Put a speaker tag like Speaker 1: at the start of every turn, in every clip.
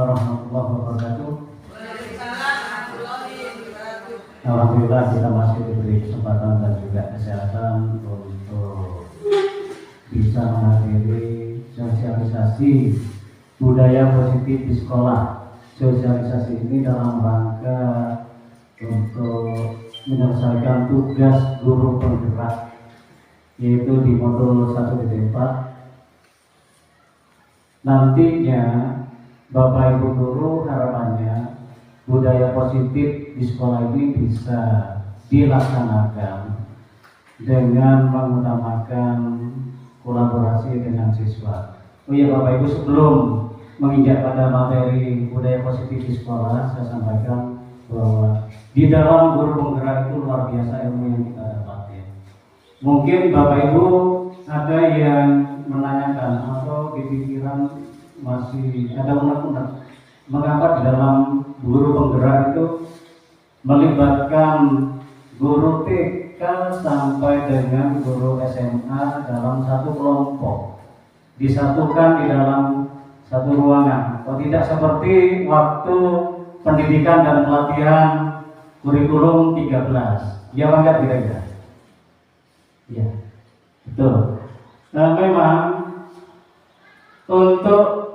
Speaker 1: warahmatullahi wabarakatuh. Alhamdulillah kita masih diberi kesempatan dan juga kesehatan untuk bisa menghadiri sosialisasi budaya positif di sekolah. Sosialisasi ini dalam rangka untuk menyelesaikan tugas guru penggerak, yaitu di modul 1.4. Nantinya Bapak Ibu guru harapannya budaya positif di sekolah ini bisa dilaksanakan dengan mengutamakan kolaborasi dengan siswa. Oh iya Bapak Ibu, sebelum menginjak pada materi budaya positif di sekolah, saya sampaikan bahwa di dalam guru penggerak itu luar biasa ilmu yang kita dapatin. Mungkin Bapak Ibu ada yang menanyakan atau di pikiran masih ada unek-unek, mengapa di dalam guru penggerak itu melibatkan guru TK sampai dengan guru SMA dalam satu kelompok, disatukan di dalam satu ruangan, atau tidak seperti waktu pendidikan dan pelatihan kurikulum 13. Ya enggak kira-kira? Ya, betul. Nah, memang untuk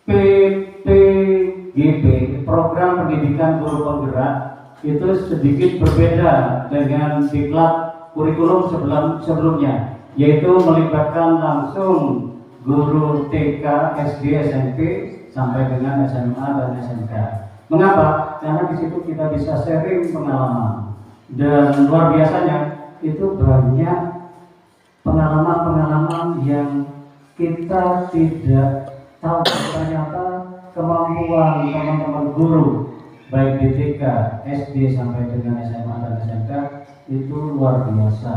Speaker 1: PPGP, program pendidikan guru penggerak, itu sedikit berbeda dengan diklat kurikulum sebelumnya, yaitu melibatkan langsung guru TK, SD, SMP sampai dengan SMA dan SMK. Mengapa? Karena di situ kita bisa sharing pengalaman, dan luar biasanya itu banyak pengalaman-pengalaman yang kita tidak tahu. Ternyata kemampuan teman-teman guru baik di TK, SD sampai dengan SMA dan SMK itu luar biasa.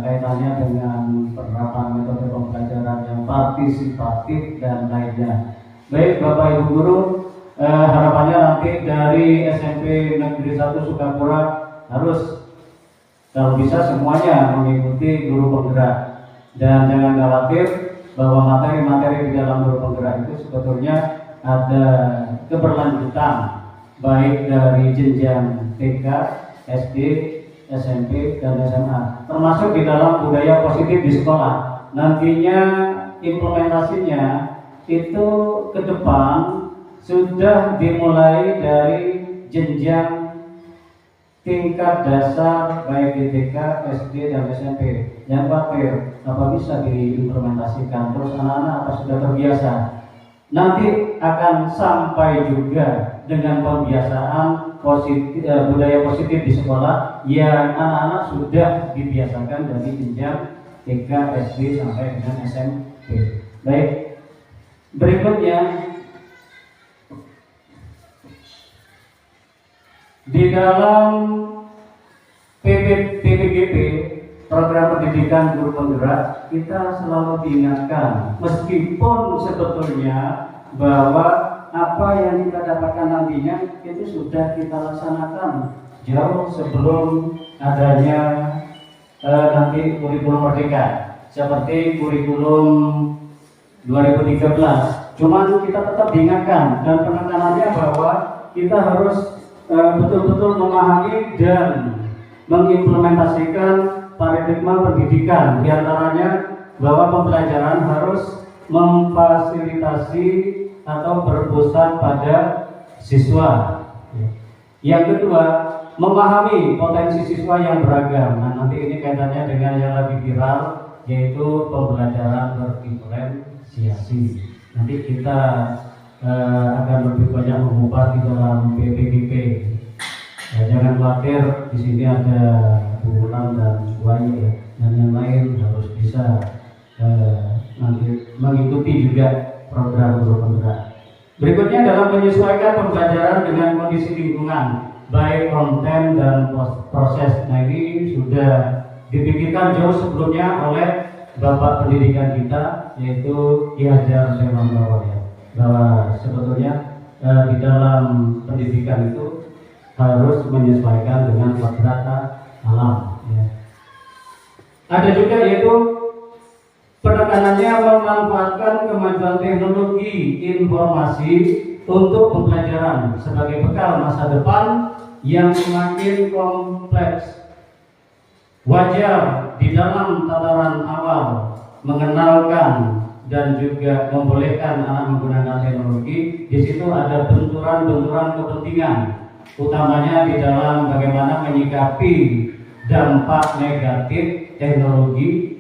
Speaker 1: Kaitannya dengan penerapan metode pembelajaran yang partisipatif dan lainnya. Baik Bapak Ibu guru, harapannya nanti dari SMP Negeri 1 Sukapura harus kalau bisa semuanya mengikuti guru penggerak, dan jangan khawatir bahwa materi-materi di dalam guru penggerak itu sebetulnya ada keberlanjutan baik dari jenjang TK, SD, SMP dan SMA, termasuk di dalam budaya positif di sekolah. Nantinya implementasinya itu ke depan sudah dimulai dari jenjang tingkat dasar baik di TK, SD dan SMP. Yang khawatir apa bisa diimplementasikan, terus anak-anak apa sudah terbiasa, nanti akan sampai juga dengan pembiasaan positif, budaya positif di sekolah yang anak-anak sudah dibiasakan dari jenjang TK, SD sampai dengan SMP. Baik, berikutnya di dalam PPGP, program pendidikan guru penggerak, kita selalu diingatkan, meskipun sebetulnya bahwa apa yang kita dapatkan nantinya itu sudah kita laksanakan jauh sebelum adanya nanti kurikulum merdeka, seperti kurikulum 2013. Cuman kita tetap diingatkan dan penekanannya bahwa kita harus betul-betul memahami dan mengimplementasikan paradigma pendidikan, diantaranya bahwa pembelajaran harus memfasilitasi atau berpusat pada siswa. Yang kedua, memahami potensi siswa yang beragam. Nah, nanti ini kaitannya dengan yang lebih viral, yaitu pembelajaran berdiferensiasi. Nanti kita akan lebih banyak mengupas di dalam PPGP. Jangan khawatir, di sini ada bulan dan buaya, dan yang lain harus bisa nanti mengikuti juga program guru penggerak. Berikutnya adalah menyesuaikan pembelajaran dengan kondisi lingkungan, baik konten dan proses. Nah, ini sudah dipikirkan jauh sebelumnya oleh Bapak Pendidikan kita, yaitu Ki Hajar Syahrul Nawawiyah, bahwa sebetulnya di dalam pendidikan itu harus menyesuaikan dengan kodrat alam. Ya. Ada juga yaitu Penekanannya memanfaatkan kemajuan teknologi informasi untuk pembelajaran sebagai bekal masa depan yang semakin kompleks. Wajar di dalam tataran awal mengenalkan dan juga membolehkan anak menggunakan teknologi. Di situ ada benturan-benturan kepentingan, utamanya di dalam bagaimana menyikapi dampak negatif teknologi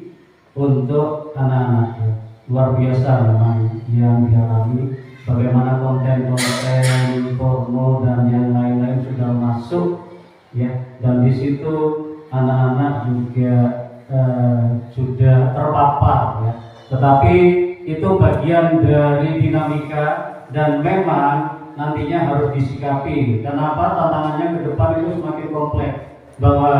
Speaker 1: untuk anak-anak. Luar biasa memang yang dialami, bagaimana konten-konten porno dan yang lain-lain sudah masuk ya, dan di situ anak-anak juga sudah terpapar ya. Tetapi itu bagian dari dinamika dan memang nantinya harus disikapi. Kenapa tantangannya ke depan itu semakin kompleks, bahwa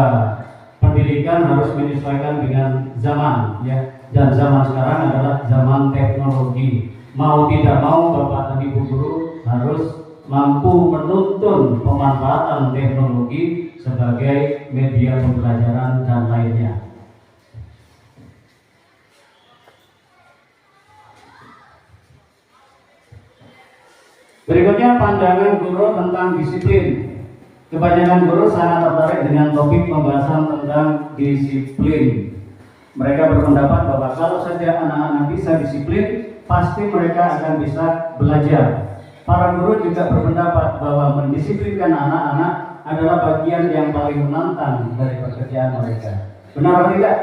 Speaker 1: pendidikan harus menyesuaikan dengan zaman ya, dan zaman sekarang adalah zaman teknologi. Mau tidak mau Bapak dan Ibu guru harus mampu menuntun pemanfaatan teknologi sebagai media pembelajaran dan lainnya. Berikutnya pandangan guru tentang disiplin. Kebanyakan guru sangat tertarik dengan topik pembahasan tentang disiplin. Mereka berpendapat bahwa kalau saja anak-anak bisa disiplin, pasti mereka akan bisa belajar. Para guru juga berpendapat bahwa mendisiplinkan anak-anak adalah bagian yang paling menantang dari pekerjaan mereka. Benar atau tidak?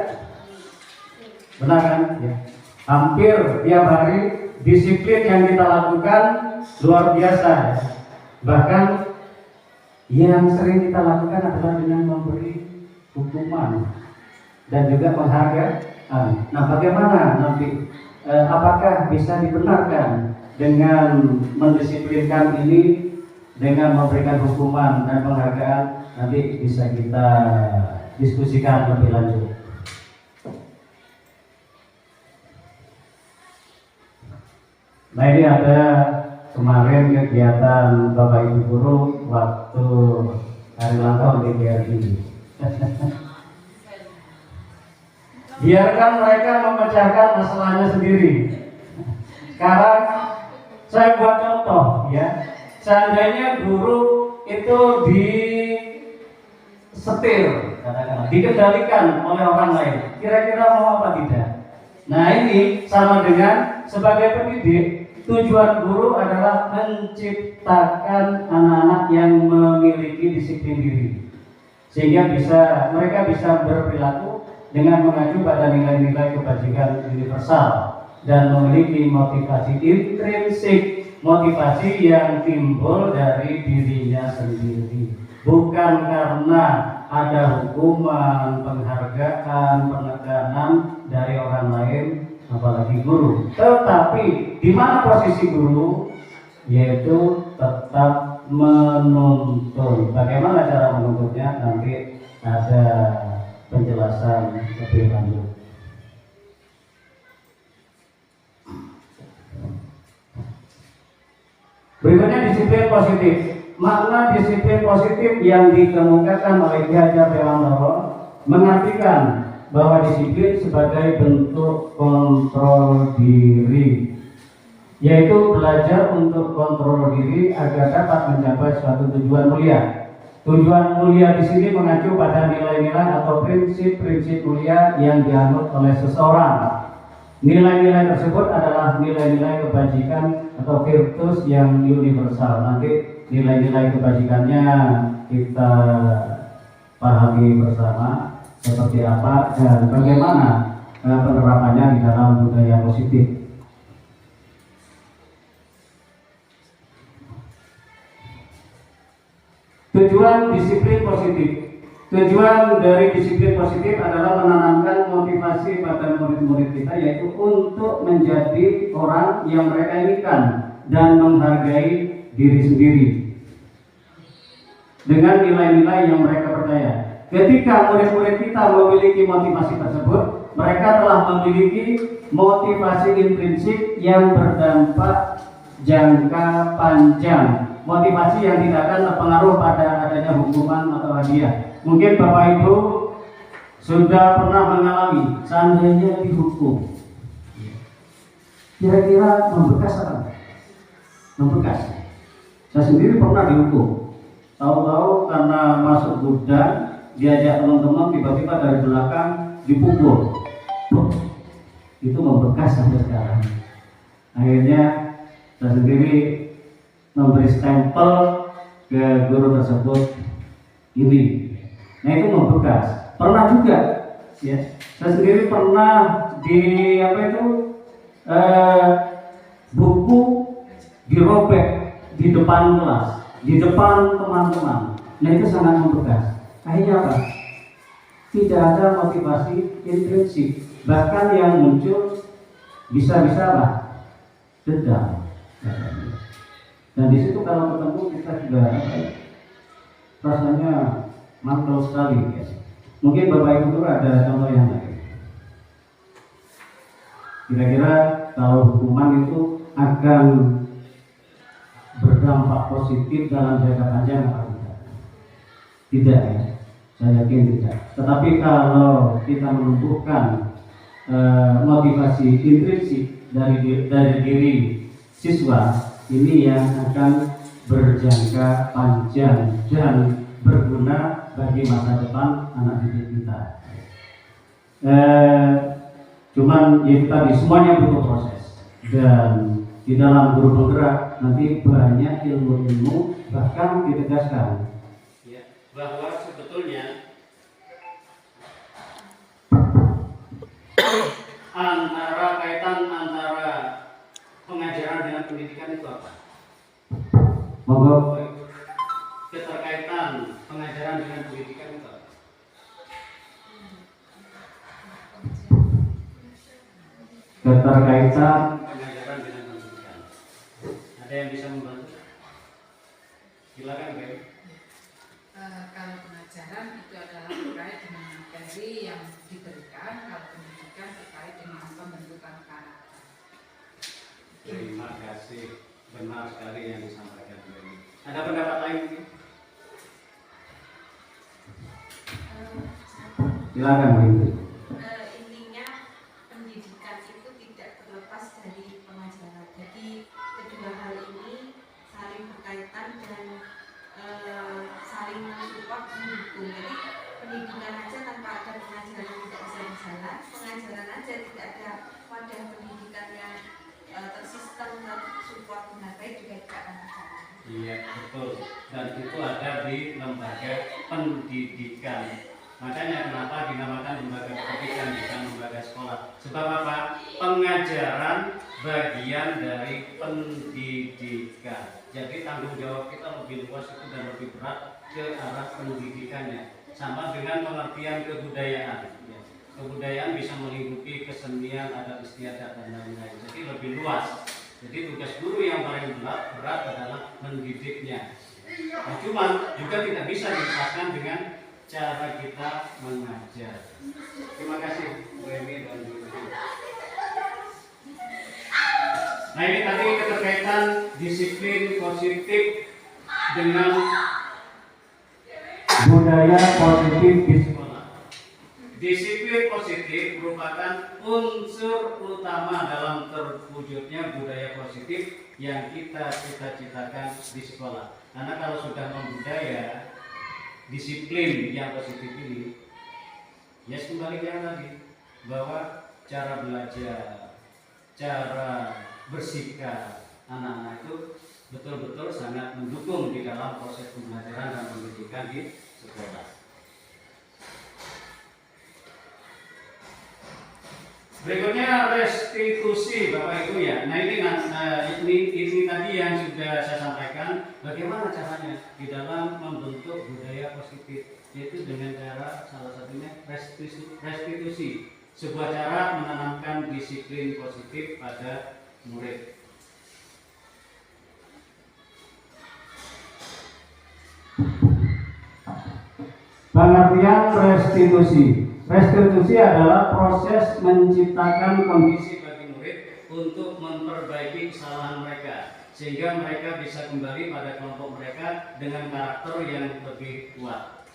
Speaker 1: Benar kan? Ya. Hampir tiap hari disiplin yang kita lakukan luar biasa. Bahkan yang sering kita lakukan adalah dengan memberi hukuman dan juga penghargaan. Nah, bagaimana nanti? Apakah bisa dibenarkan dengan mendisiplinkan ini dengan memberikan hukuman dan penghargaan? Nanti bisa kita diskusikan lebih lanjut. Nah, ini ada kemarin kegiatan Bapak Ibu guru waktu hari ulang tahun DPRD. Biarkan mereka memecahkan masalahnya sendiri. Sekarang saya buat contoh ya. Seandainya guru itu disetir, katakanlah, dikendalikan oleh orang lain, kira-kira mau apa tidak? Nah, ini sama dengan sebagai pendidik. Tujuan guru adalah menciptakan anak-anak yang memiliki disiplin diri, sehingga mereka bisa berperilaku dengan mengacu pada nilai-nilai kebajikan universal dan memiliki motivasi intrinsik, motivasi yang timbul dari dirinya sendiri, bukan karena ada hukuman, penghargaan, penekanan dari orang lain, apalagi guru. Tetapi di mana posisi guru? Yaitu tetap menuntun. Bagaimana cara menuntutnya? Nanti ada penjelasan lebih lanjut. Berikutnya disiplin positif. Makna disiplin positif yang dikemukakan oleh Ki Hajar Dewantara mengartikan bahwa disiplin sebagai bentuk kontrol diri, yaitu belajar untuk kontrol diri agar dapat mencapai suatu tujuan mulia. Tujuan mulia di sini mengacu pada nilai-nilai atau prinsip-prinsip mulia yang dianut oleh seseorang. Nilai-nilai tersebut adalah nilai-nilai kebajikan atau virtus yang universal. Nanti nilai-nilai kebajikannya kita pahami bersama seperti apa dan bagaimana penerapannya di dalam budaya positif. Tujuan disiplin positif. Tujuan dari disiplin positif adalah menanamkan motivasi pada murid-murid kita, yaitu untuk menjadi orang yang mereka inginkan dan menghargai diri sendiri dengan nilai-nilai yang mereka percaya. Ketika murid-murid kita memiliki motivasi tersebut, mereka telah memiliki motivasi intrinsik yang berdampak jangka panjang. Motivasi yang tidak akan terpengaruh pada adanya hukuman atau hadiah. Mungkin Bapak Ibu sudah pernah mengalami, seandainya dihukum, kira-kira membekas apa enggak? Membekas. Saya sendiri pernah dihukum. Tahu-tahu karena masuk gudang, diajak teman-teman, tiba-tiba dari belakang dipukul. Itu membekas sampai sekarang. Akhirnya saya sendiri memberi stempel ke guru tersebut ini. Nah itu membekas. Pernah juga, ya. Saya sendiri pernah di buku dirobek di depan kelas, di depan teman-teman. Nah itu sangat membekas. Akhirnya apa? Tidak ada motivasi intrinsik. Bahkan yang muncul bisa-bisa apa? Dendam. Dan di situ kalau ketemu kita juga rasanya mantul sekali. Ya. Mungkin Bapak Ibu Guru ada contoh yang lain. Kira-kira kalau hukuman itu akan berdampak positif dalam jangka panjang atau tidak? Tidak ya, saya yakin tidak. Tetapi kalau kita menumbuhkan motivasi intrinsik dari diri siswa, ini yang akan berjangka panjang dan berguna bagi masa depan anak didik kita. Cuman itu tadi semuanya butuh proses, dan di dalam guru penggerak nanti banyak ilmu-ilmu, bahkan ditegaskan ya, bahwa sebetulnya kaitan antara pengajaran dengan pendidikan itu apa? Monggo. Keterkaitan pengajaran dengan pendidikan itu apa? Keterkaitan pengajaran dengan pendidikan. Ada yang bisa membantu? Silakan, Beb.
Speaker 2: Kalau pengajaran itu adalah terkait dengan materi yang diberikan, kalau pendidikan terkait dengan pembentukan karakter.
Speaker 1: Terima kasih, benar sekali yang disampaikan Beb. Ada pendapat lain mungkin? Silakan, Beb.
Speaker 3: Intinya pendidikan itu tidak terlepas dari pengajaran. Jadi kedua hal ini saling berkaitan dan saling mensupport, mendukung. Jadi pendidikan aja tanpa ada pengajaran tidak bisa berjalan. Pengajaran aja tidak ada wadah pendidikan yang tersistem dan support dengan baik juga tidak akan berjalan.
Speaker 1: Iya betul. Dan itu ada di lembaga pendidikan. Makanya kenapa dinamakan lembaga pendidikan bukan lembaga sekolah? Sebab apa? Pengajaran bagian dari pendidikan. Jadi tanggung jawab kita lebih luas itu dan lebih berat ke arah pendidikannya. Sama dengan pengertian kebudayaan. Ya. Kebudayaan bisa melingkupi kesenian, adat istiadat dan lain-lain. Jadi lebih luas. Jadi tugas guru yang paling berat adalah mendidiknya. Nah, cuman juga tidak bisa dilepaskan dengan cara kita mengajar. Terima kasih Bu Emi dan Bu Emi. Nah ini tadi keterkaitan disiplin positif dengan budaya positif di sekolah. Disiplin positif merupakan unsur utama dalam terwujudnya budaya positif yang kita cita-citakan di sekolah. Karena kalau sudah membudaya disiplin yang positif ini, ya kembali ke yang tadi, bahwa cara belajar, cara bersikap anak-anak itu betul-betul sangat mendukung di dalam proses pembelajaran dan pendidikan di sekolah. Berikutnya restitusi Bapak Ibu ya. Nah ini tadi yang sudah saya sampaikan. Bagaimana caranya di dalam membentuk budaya positif, yaitu dengan cara salah satunya restitusi. Sebuah cara menanamkan disiplin positif pada murid. Pengertian restitusi. Restitusi adalah proses menciptakan kondisi bagi murid untuk memperbaiki kesalahan mereka, sehingga mereka bisa kembali pada kelompok mereka dengan karakter yang lebih kuat.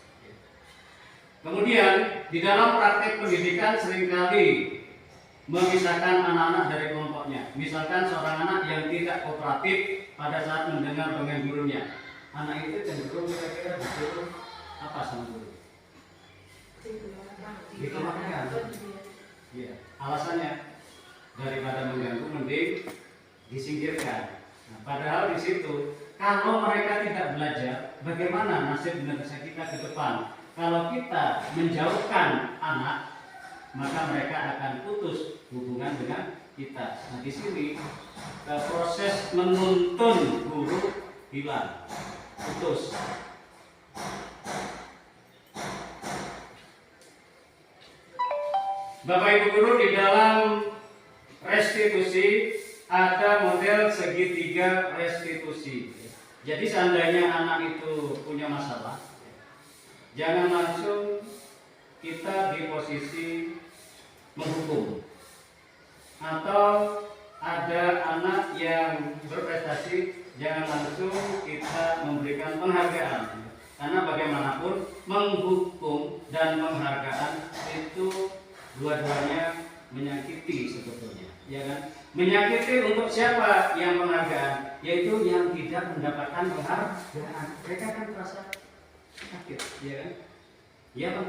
Speaker 1: Kemudian di dalam praktek pendidikan seringkali memisahkan anak-anak dari kelompok contohnya. Misalkan seorang anak yang tidak kooperatif pada saat mendengar dongeng gurunya. Anak itu cenderung kira-kira disuruh apa sama guru? Dikeluarkan. Iya. Alasannya daripada mengganggu mending disingkirkan. Nah, padahal di situ kalau mereka tidak belajar, bagaimana nasib bangsa kita ke depan? Kalau kita menjauhkan anak, maka mereka akan putus hubungan dengan kita. Nah, di sini proses menuntun guru hilang, putus. Bapak Ibu guru, di dalam restitusi ada model segitiga restitusi. Jadi seandainya anak itu punya masalah, jangan langsung kita di posisi menghukum. Atau ada anak yang berprestasi, jangan langsung kita memberikan penghargaan. Karena bagaimanapun menghukum dan penghargaan itu dua-duanya menyakiti sebetulnya, ya kan? Menyakiti untuk siapa yang penghargaan? Yaitu yang tidak mendapatkan penghargaan. Mereka kan merasa sakit, ya kan? Ya bang,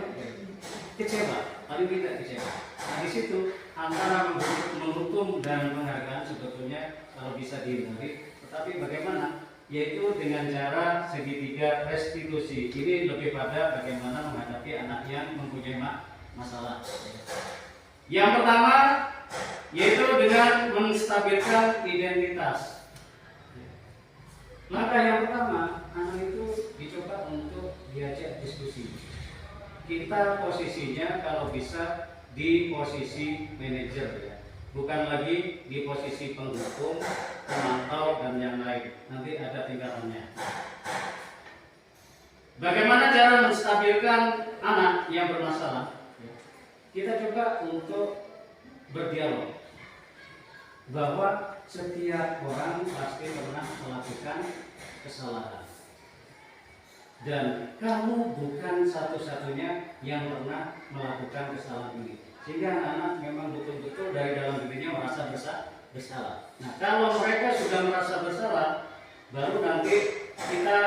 Speaker 1: kecewa, paling tidak kecewa. Nah di situ antara menghukum dan penghargaan sebetulnya kalau bisa dihindari. Tetapi bagaimana? Yaitu dengan cara segitiga restitusi. Ini lebih pada bagaimana menghadapi anak yang mempunyai masalah. Yang pertama yaitu dengan menstabilkan identitas. Langkah yang pertama, anak itu dicoba untuk diajak diskusi. Kita posisinya kalau bisa di posisi manajer ya, bukan lagi di posisi penghukum, pemantau dan yang lain. Nanti ada tingkatannya. Bagaimana cara menstabilkan anak yang bermasalah? Kita coba untuk berdialog bahwa setiap orang pasti pernah melakukan kesalahan. Dan kamu bukan satu-satunya yang pernah melakukan kesalahan ini. Sehingga anak-anak memang betul-betul dari dalam dirinya merasa bersalah. Nah, kalau mereka sudah merasa bersalah, baru nanti kita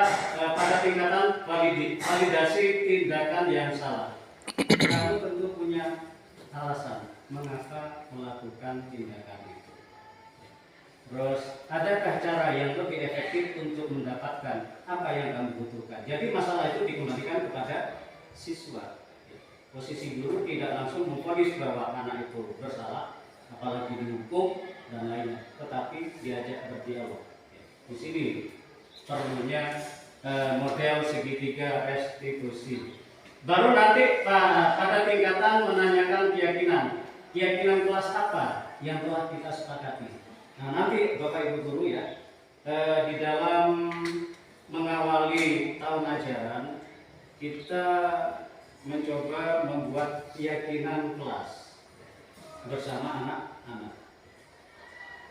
Speaker 1: pada tingkatan validasi tindakan yang salah. Kamu tentu punya alasan mengapa melakukan tindakan itu. Terus, adakah cara yang lebih efektif untuk mendapatkan apa yang kamu butuhkan? Jadi masalah itu dikembalikan kepada siswa. Posisi guru tidak langsung memvonis bahwa anak itu bersalah, apalagi dihukum dan lainnya, tetapi diajak berdialog. Di sini perlunya model segitiga restitusi. Baru nanti pada tingkatan menanyakan keyakinan kelas apa yang telah kita sepakati. Nah nanti Bapak Ibu guru ya, di dalam mengawali tahun ajaran kita mencoba membuat keyakinan kelas bersama anak-anak.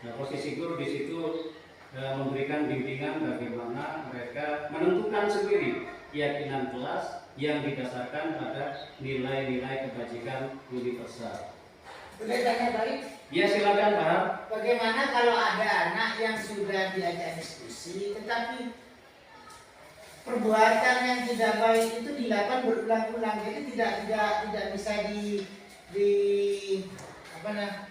Speaker 1: Nah posisi guru di situ memberikan bimbingan bagaimana mereka menentukan sendiri keyakinan kelas yang didasarkan pada nilai-nilai kebajikan universal.
Speaker 4: Boleh tanya balik?
Speaker 1: Ya silakan Pak.
Speaker 4: Bagaimana kalau ada anak yang sudah diajak diskusi, tetapi perbuatan yang tidak baik itu dilakukan berulang-ulang, jadi tidak bisa diibaratkan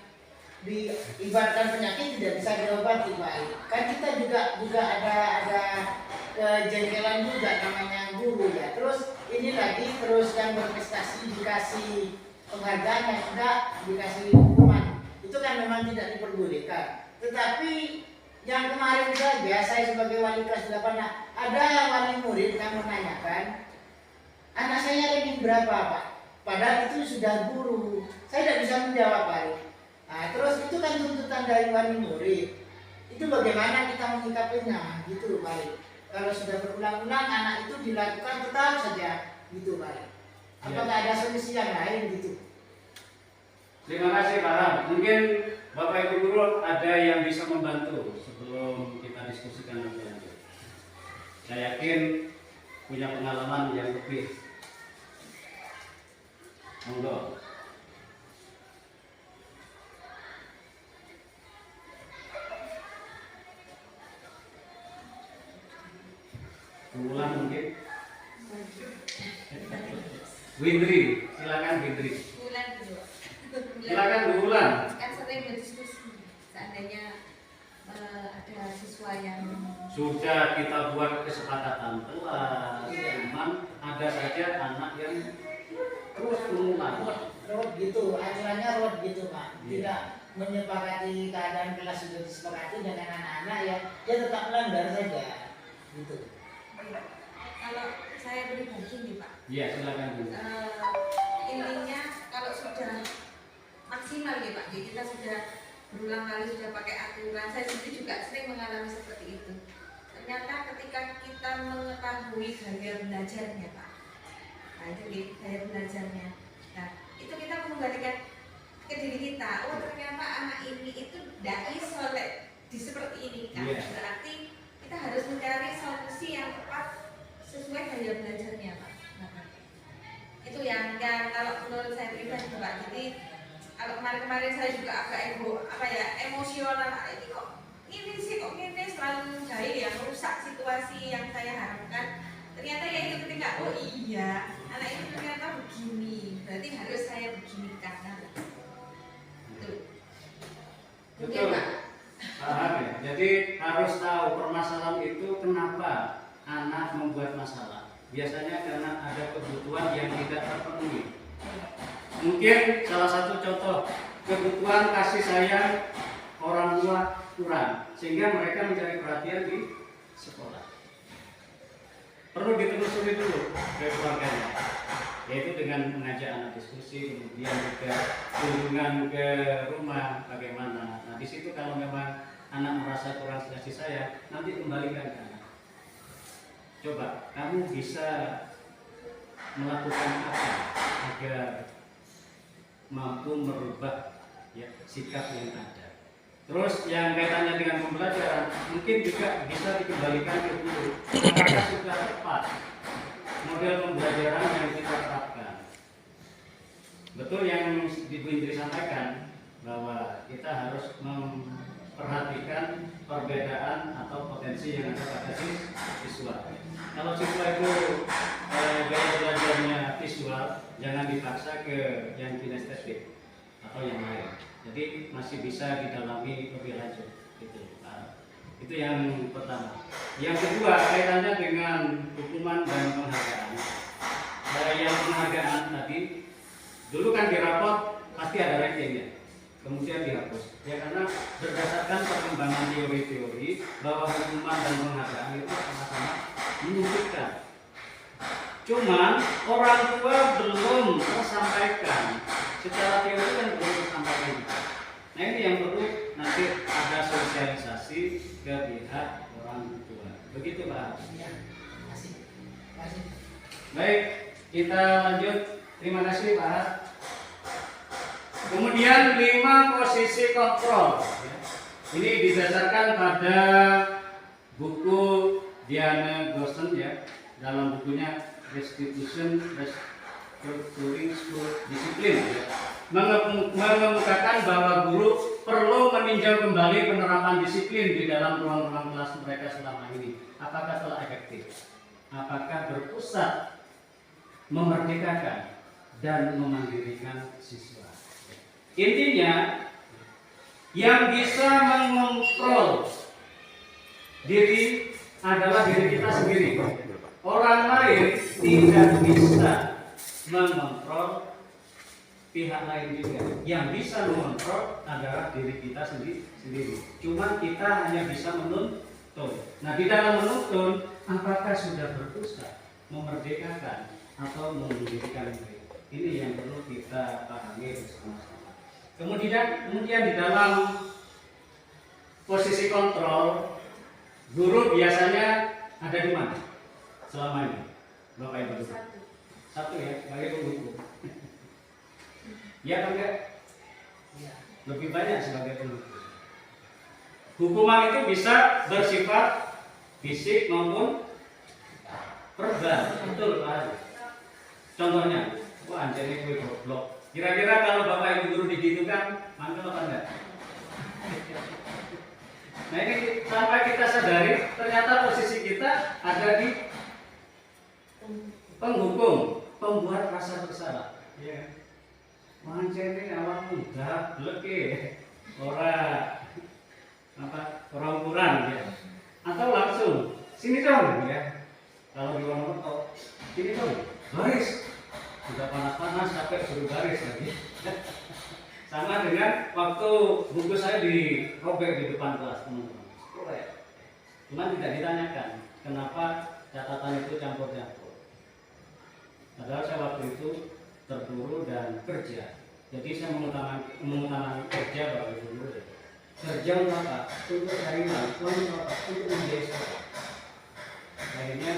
Speaker 4: penyakit, tidak bisa diobati baik. Kan kita juga ada kejengkelan juga namanya guru ya. Terus ini lagi terus yang berprestasi dikasih penghargaan yang tidak dikasih hukuman, itu kan memang tidak diperbolehkan. Tetapi yang kemarin saja saya sebagai wali kelas 8 ada wali murid yang menanyakan anak saya ranking berapa Pak, padahal itu sudah guru, saya tidak bisa menjawab Pak. Nah, terus itu kan tuntutan dari wali murid, itu bagaimana kita menyikapinya gitu Pak. Kalau sudah berulang-ulang anak itu dilakukan tetap saja gitu Pak. Apakah ada solusi yang lain gitu?
Speaker 1: Terima kasih Pak. Mungkin Bapak Ibu guru ada yang bisa membantu sebelum kita diskusikan lebih lanjut. Saya yakin punya pengalaman yang lebih. Monggo. Bulan mungkin. Windri, silakan Windri.
Speaker 3: Bulan dulu.
Speaker 1: Silakan Bulan.
Speaker 3: Kan sering berdiskusi seandainya ada siswa yang
Speaker 1: Sudah kita buat kesepakatan kelas, cuman ada saja anak yang terus mengulang.
Speaker 4: Road gitu, aturannya road gitu Pak.
Speaker 1: Iya.
Speaker 4: Tidak menyepakati keadaan kelas sudah disepakati dengan anak-anak ya, dia tetap melanggar saja. Gitu.
Speaker 3: kalau saya pribadi nih Pak,
Speaker 1: Iya, silakan Bu.
Speaker 3: intinya kalau sudah maksimal nih Pak, jadi kita sudah berulang kali sudah pakai aturan. Saya sendiri juga sering mengalami seperti itu. Ternyata ketika kita mengetahui gaya belajarnya Pak, nah itu nih, gaya belajarnya. Nah itu kita mengembalikan ke diri kita. Oh ternyata anak ini itu tidak isolate di seperti ini kan.
Speaker 1: Yeah.
Speaker 3: Berarti kita harus mencari solusi yang tepat sesuai gaya belajarnya Pak. Nah, itu yang kalau menurut saya pribadi Pak. Jadi kalau kemarin-kemarin saya juga agak emosional, ini kok ini sih kok ini selalu jahil ya, merusak situasi yang saya harapkan. Ternyata ya itu ketika oh iya anak ini ternyata begini, berarti harus saya beginikan. Nah, itu
Speaker 1: Betul.
Speaker 3: Pak.
Speaker 1: Paham ya? Jadi harus tahu permasalahan itu kenapa anak membuat masalah. Biasanya karena ada kebutuhan yang tidak terpenuhi. Mungkin salah satu contoh kebutuhan kasih sayang orang tua kurang, sehingga mereka mencari perhatian di sekolah. Perlu ditelusuri dulu ke keluarganya, yaitu dengan mengajak anak diskusi, kemudian juga kunjungan ke rumah bagaimana. Nah di situ kalau memang anak merasa kurang kasih sayang, nanti kembalikan ke anak. Coba kamu bisa melakukan apa agar mampu merubah ya, sikap yang ada. Terus yang kaitannya dengan pembelajaran mungkin juga bisa dikembalikan ke guru. Apakah sudah tepat model pembelajaran yang kita terapkan? Betul yang Ibu Indri sampaikan bahwa kita harus memperhatikan perbedaan atau potensi yang ada pada siswa. Kalau siswa itu gaya belajarnya visual, jangan dipaksa ke yang kinestetik atau yang lain. Jadi masih bisa didalami lebih lanjut. Itu yang pertama. Yang kedua kaitannya dengan hukuman dan penghargaan. Yang penghargaan tadi, dulu kan di rapot pasti ada rankingnya, kemudian dihapus. Ya karena berdasarkan perkembangan teori-teori bahwa hukuman dan penghargaan itu sama-sama menunjukkan. Cuman orang tua belum tersampaikan secara teori kan belum tersampaikan juga. Nah ini yang perlu nanti ada sosialisasi ke pihak orang tua. Begitu Pak.
Speaker 4: Ya, kasih.
Speaker 1: Baik, kita lanjut. Terima kasih Pak. Kemudian 5 posisi kontrol. Ini didasarkan pada buku Diana Goshen ya, dalam bukunya Restitution Restructuring School Discipline ya, mengemukakan bahwa guru perlu meninjau kembali penerapan disiplin di dalam ruang-ruang kelas mereka selama ini. Apakah telah efektif? Apakah berpusat memerdekakan dan memandirikan siswa? Intinya yang bisa mengontrol diri adalah diri kita sendiri. Orang lain tidak bisa mengontrol pihak lain juga. Yang bisa mengontrol adalah diri kita sendiri. Cuma kita hanya bisa menuntun. Nah di dalam menuntun, apakah sudah berpusat memerdekakan atau mendirikan diri? Ini yang perlu kita pahami bersama-sama. Kemudian di dalam posisi kontrol, guru biasanya ada di mana selama ini? Bapak Ibu. Satu ya, sebagai pendukung. Ya kan enggak? Lebih banyak sebagai pendukung. Hukuman itu bisa bersifat fisik maupun verbal. Betul Pak. Contohnya, wah anjir gue goblok. Kira-kira kalau Bapak Ibu guru digitukan, mantul apa enggak? Nah ini sampai kita sadari ternyata posisi kita ada di leke, ora orang ukuran ya. Atau langsung sini dong ya. Kalau di Wonosobo sini dong, baris. Sudah panas-panas capek suruh baris lagi. Sama dengan waktu buku saya dirobek di depan kelas teman-teman. Cuma tidak ditanyakan kenapa catatan itu campur-campur. Padahal saya waktu itu terburu dan kerja. Jadi saya mengutamakan kerja bagi dulu. Kerja untuk apa? Untuk harimau, untuk apa? Untuk menjadi sekolah. Akhirnya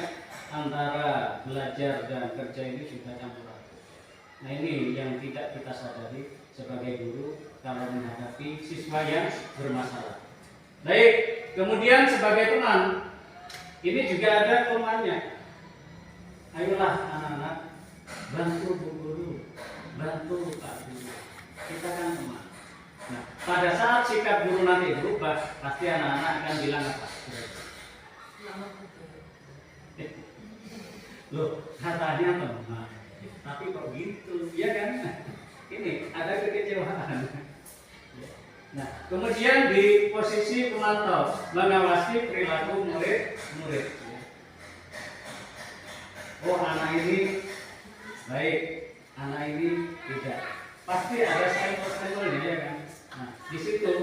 Speaker 1: antara belajar dan kerja ini sudah campur aduk. Nah ini yang tidak kita sadari sebagai guru kalau menghadapi siswa yang bermasalah. Baik, kemudian sebagai teman, ini juga ada temannya. Ayolah anak-anak, bantu Bu Guru, bantu Pak Guru. Kita kan teman. Nah, pada saat sikap guru nanti berubah, pasti anak-anak akan bilang apa? Loh, katanya teman, tapi kok gitu, ya kan? Ini ada kekecewaan. Nah, kemudian di posisi pemantau, mengawasi perilaku murid-murid. Oh, anak ini baik, anak ini tidak. Pasti ada stempel-stempelnya, ya kan? Nah, di situ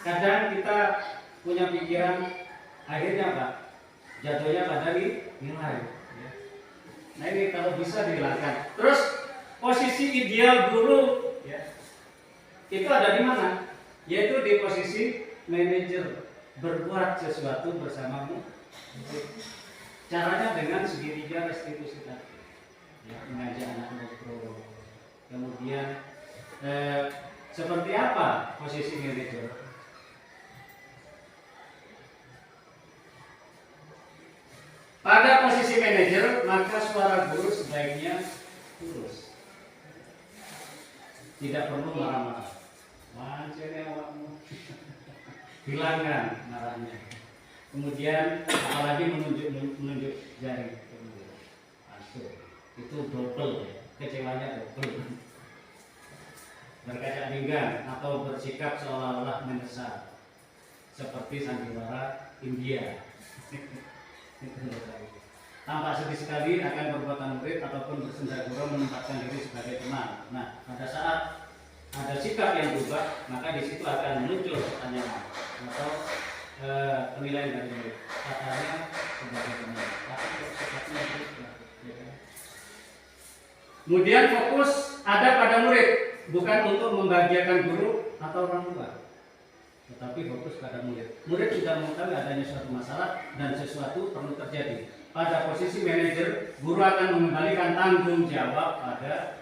Speaker 1: kadang kita punya pikiran, akhirnya apa? Jatuhnya pada nilai. Nah ini kalau bisa dihilangkan. Terus posisi ideal guru ya, itu ada di mana? Yaitu di posisi manajer, berbuat sesuatu bersamamu. Caranya dengan segitiga restitusi tadi, ya, mengajak anak ngobrol. Kemudian seperti apa posisi manajer? Pada posisi manajer, maka suara guru sebaiknya tulus. Tidak perlu marah-marah. Mancene awakmu. Hilangkan marahnya. Kemudian apalagi menunjuk jari. Masuk. Itu double ya. Kecewanya double. Berkaca pinggang atau bersikap seolah-olah mendesak. Seperti sandiwara India. Tampak sedih sekali akan perbuatan murid ataupun bersendagura menempatkan diri sebagai teman. Nah, pada saat ada sikap yang berubah, maka di situ akan muncul pertanyaan atau penilaian dari murid. Katanya sebagai teman, tapi sikapnya berubah. Kemudian fokus ada pada murid, bukan untuk membahagiakan guru atau orang tua, tetapi fokus pada murid. Murid sudah mengetahui adanya suatu masalah dan sesuatu perlu terjadi. Pada posisi manajer, guru akan mengembalikan tanggung jawab pada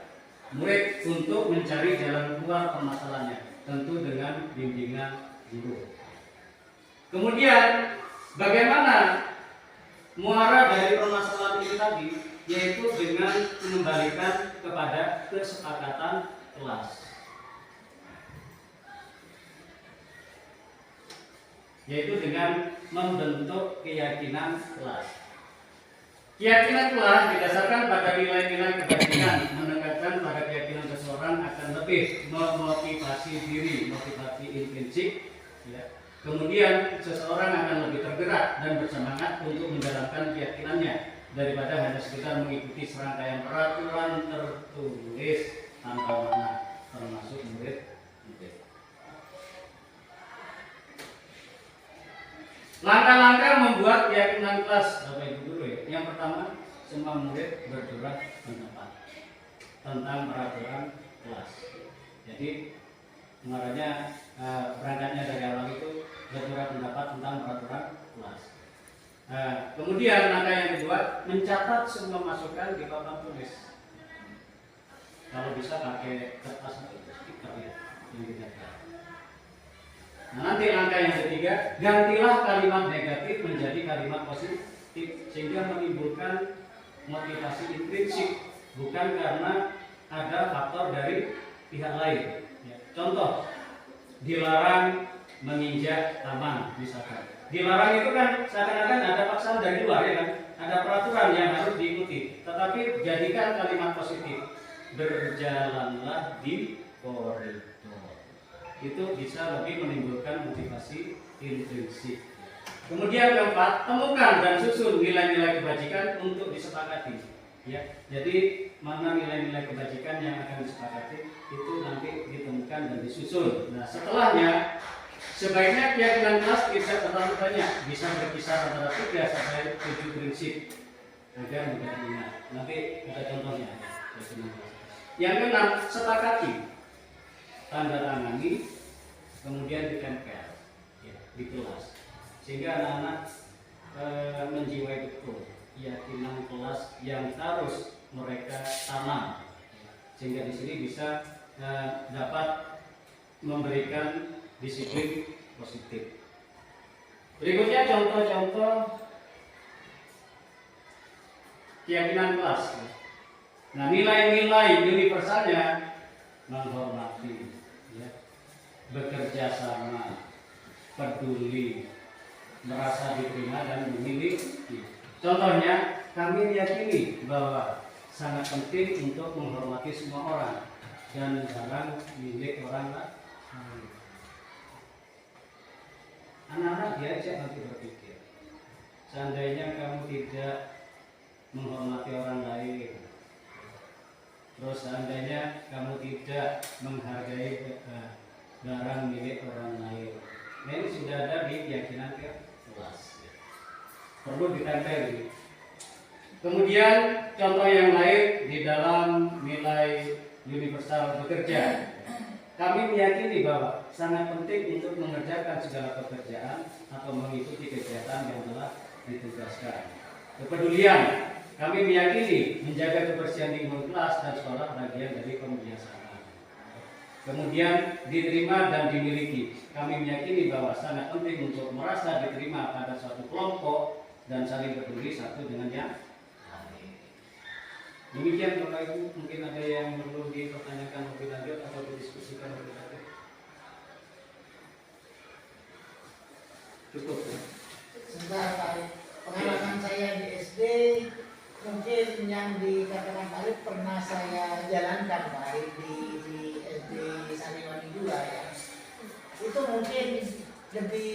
Speaker 1: murid untuk mencari jalan keluar permasalahannya, tentu dengan bimbingan guru. Kemudian, bagaimana muara dari permasalahan ini tadi, yaitu dengan mengembalikan kepada kesepakatan kelas. Yaitu dengan membentuk keyakinan kelas. Keyakinan kelas didasarkan pada nilai-nilai kebajikan, menegakkan pada keyakinan seseorang akan lebih memotivasi diri, motivasi intrinsik. Ya. Kemudian seseorang akan lebih tergerak dan bersemangat untuk menjalankan keyakinannya daripada hanya sekedar mengikuti serangkaian peraturan tertulis tanpa makna, termasuk murid. Langkah-langkah membuat keyakinan kelas, Bapak Ibu dulu ya. Yang pertama, semua murid berjurat pendapat tentang peraturan kelas. Jadi makanya berangkatnya dari awal itu berjurat pendapat tentang peraturan kelas. Kemudian langkah yang kedua, mencatat semua masukan di papan tulis. Kalau bisa pakai kertas atau stiker ya, yang dicatat. Nah, nanti langkah yang ketiga, gantilah kalimat negatif menjadi kalimat positif sehingga menimbulkan motivasi intrinsik, bukan karena ada faktor dari pihak lain. Ya. Contoh, dilarang menginjak taman misalkan. Dilarang itu kan seakan-akan ada paksaan dari luar ya kan, ada peraturan yang harus diikuti. Tetapi jadikan kalimat positif, berjalanlah di koridor. itu bisa lebih menimbulkan motivasi intrinsik. Kemudian keempat, temukan dan susun nilai-nilai kebajikan untuk disepakati. Ya, jadi mana nilai-nilai kebajikan yang akan disepakati itu nanti ditemukan dan disusun. Nah, setelahnya sebaiknya keyakinan kelas tidak terlalu banyak, bisa berkisar antara 3 sampai 7 prinsip agar mudah diingat. Nanti ada contohnya. Yang keenam, sepakati, tanda tangani, kemudian ditempel ya, di kelas, sehingga anak-anak menjiwai betul keyakinan kelas yang harus mereka tanam, sehingga di sini bisa dapat memberikan disiplin positif. Berikutnya contoh-contoh keyakinan kelas. Nah, nilai-nilai universalnya menghormati, ya, bekerja sama, peduli, merasa diterima dan memiliki. Contohnya, kami meyakini bahwa sangat penting untuk menghormati semua orang dan barang milik orang lain. Anak-anak diajak nanti berpikir, seandainya kamu tidak menghormati orang lain, terus seandainya kamu tidak menghargai barang milik orang lain, nah ini sudah ada di keyakinan kelas, perlu ditempel. Kemudian contoh yang lain di dalam nilai universal bekerja, kami meyakini bahwa sangat penting untuk mengerjakan segala pekerjaan atau mengikuti kegiatan yang telah ditugaskan. Kepedulian, kami meyakini menjaga kebersihan lingkungan kelas dan sekolah bagian dari pembiasaan. Kemudian diterima dan dimiliki, kami meyakini bahwa sangat penting untuk merasa diterima pada suatu kelompok dan saling peduli satu dengan yang lain. Demikian Bapak Ibu, mungkin ada yang perlu dipertanyakan lebih lanjut atau didiskusikan lebih lanjut. Cukup ya?
Speaker 4: Sebentar Pak Arif. Pengalaman saya di SD mungkin yang dikatakan Pak Arif pernah saya jalankan Pak Arif di SD Sariwani 2 ya. Itu mungkin lebih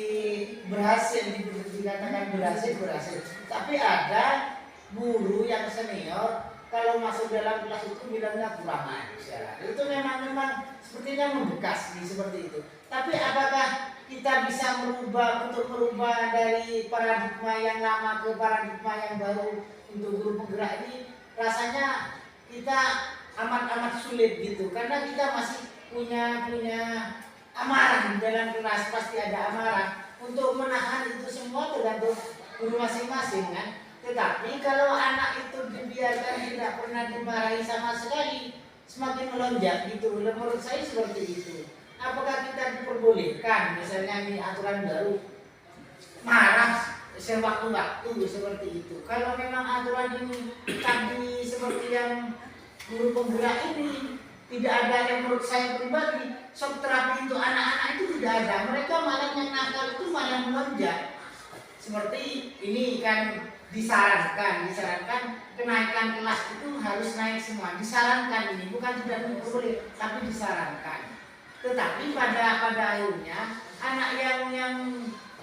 Speaker 4: berhasil, dikatakan berhasil. Tapi ada guru yang senior kalau masuk dalam kelas itu bilangnya kurang ajar. Itu memang sepertinya membekas seperti itu. Tapi apakah kita bisa merubah dari paradigma yang lama ke paradigma yang baru untuk guru penggerak ini? Rasanya kita amat sulit gitu, karena kita masih punya amarah di dalam kelas, pasti ada amarah. Untuk menahan itu semua tergantung guru masing-masing kan. Tetapi kalau anak itu dibiarkan tidak pernah dimarahi sama sekali, semakin melonjak gitu. Menurut saya seperti itu. Apakah kita diperbolehkan, misalnya ini aturan baru, marah sewaktu-waktu seperti itu? Kalau memang aturan ini tadi seperti yang guru penggerak ini, tidak ada yang menurut saya pribadi, shock terapi itu anak-anak itu tidak ada. Mereka malah yang nakal itu malah melonjak. Seperti ini kan disarankan kenaikan kelas itu harus naik semua. Disarankan ini, bukan tidak boleh, tapi disarankan. Tetapi pada akhirnya anak yang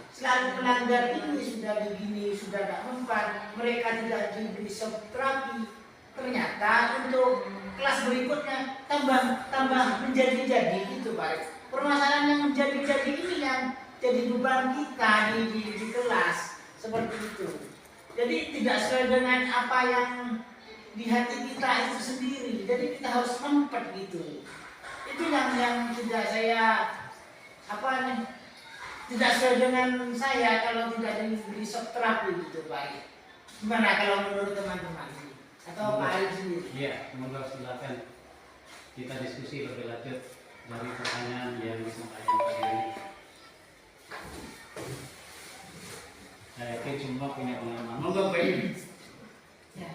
Speaker 4: selalu melanggar ini sudah begini, sudah tidak mempan, mereka tidak diberi shock terapi. Ternyata untuk kelas berikutnya tambah menjadi gitu Pak. Permasalahan yang menjadi ini yang jadi beban kita di kelas seperti itu. Jadi tidak sesuai dengan apa yang di hati kita itu sendiri. Jadi kita harus mempet gitu. Itu yang tidak saya tidak sesuai dengan saya kalau tidak diberi shock terapi gitu Pak. Gimana kalau menurut teman-teman atau Pak Arif sendiri?
Speaker 1: Iya, semoga silakan kita diskusi lebih lanjut dari pertanyaan yang disampaikan tadi ini. Saya yakin semua punya pengalaman. Monggo Pak Ibu.
Speaker 2: Ya,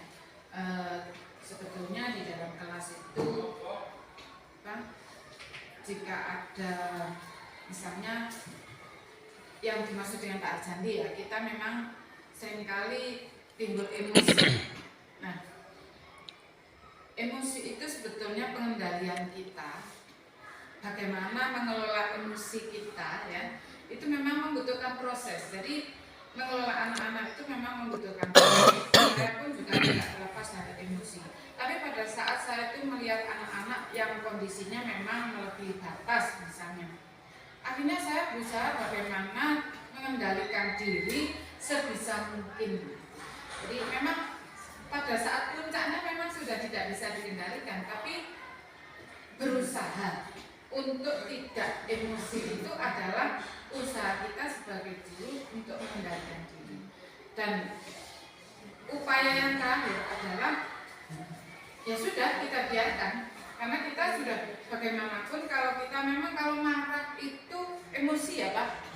Speaker 2: sebetulnya di dalam kelas itu jika ada misalnya yang dimaksud dengan Pak Arjandi ya, kita memang seringkali timbul emosi. Nah, emosi itu sebetulnya pengendalian kita bagaimana mengelola emosi kita ya, itu memang membutuhkan proses. Jadi mengelola anak-anak itu memang membutuhkan proses. Saya pun juga tidak terlepas dari emosi. Tapi pada saat saya itu melihat anak-anak yang kondisinya memang melebihi batas misalnya, akhirnya saya berusaha bagaimana mengendalikan diri sebisa mungkin. Jadi memang pada saat puncaknya memang sudah tidak bisa dikendalikan, tapi berusaha untuk tidak emosi itu adalah usaha kita sebagai guru untuk mengendalikan diri. Dan upaya yang terakhir adalah ya sudah kita biarkan, karena kita sudah bagaimanapun kalau kita memang kalau marah itu emosi ya Pak,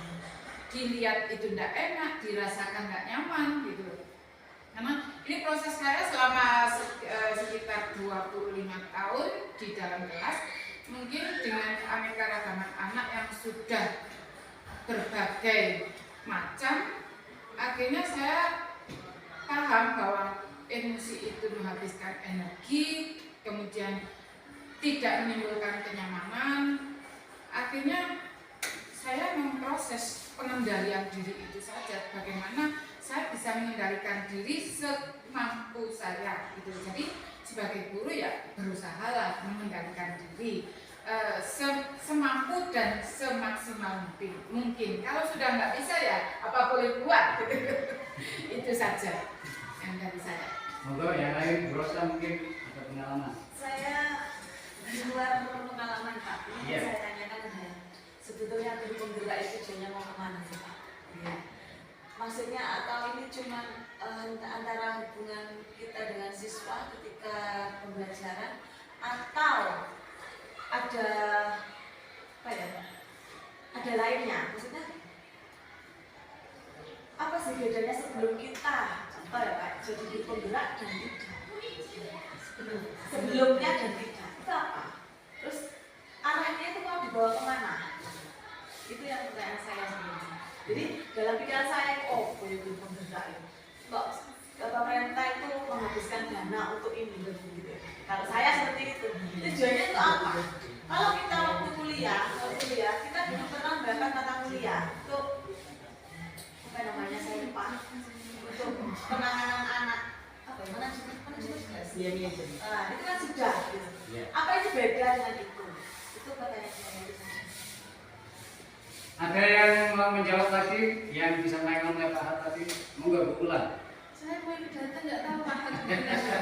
Speaker 2: dilihat itu tidak enak, dirasakan tidak nyaman gitu. Karena ini proses saya selama sekitar 25 tahun di dalam kelas, mungkin dengan keanekaragaman anak yang sudah berbagai macam, akhirnya saya paham bahwa emosi itu menghabiskan energi, kemudian tidak menimbulkan kenyamanan. Akhirnya saya memproses pengendalian diri itu saja, bagaimana saya bisa mengendalikan diri semampu saya gitu. Jadi sebagai guru ya berusahalah mengendalikan diri semampu dan semaksimal mungkin. Kalau sudah nggak bisa ya apa boleh buat. Itu saja yang dari saya.
Speaker 1: Monggo yang lain, Bu Rosa mungkin ada pengalaman.
Speaker 3: Saya di luar pengalaman Pak, ini
Speaker 1: Iya.
Speaker 3: saya tanyakan ya. Sebetulnya guru penggerak itu tujuannya mau kemana sih Pak?
Speaker 1: Iya.
Speaker 3: Maksudnya atau ini cuma antara hubungan kita dengan siswa ketika pembelajaran, atau ada apa ya? Ada lainnya. Maksudnya apa sih bedanya sebelum kita contoh ya Pak, jadi guru penggerak dan tidak? Sebelumnya dan tidak itu apa? Terus arahnya itu mau dibawa kemana? Itu yang pertanyaan saya sebenarnya. Jadi dalam pikiran saya, oh boleh guru penggerak ya, kok pemerintah itu menghabiskan dana untuk ini gitu. Kalau saya seperti itu, tujuannya itu apa? Kalau kita waktu kuliah, kita dulu pernah membahas mata kuliah untuk apa namanya saya lupa, untuk penanganan anak apa ya, manajemen stres.
Speaker 4: Iya, iya.
Speaker 3: Itu kan sudah gitu.
Speaker 1: Iya.
Speaker 3: Apa itu beda dengan itu? Itu pertanyaan saya.
Speaker 1: Ada yang mau menjawab lagi yang disampaikan oleh Pak Hat tadi? Monggo Bu Ulan.
Speaker 2: Saya boleh data nggak tahu Pak.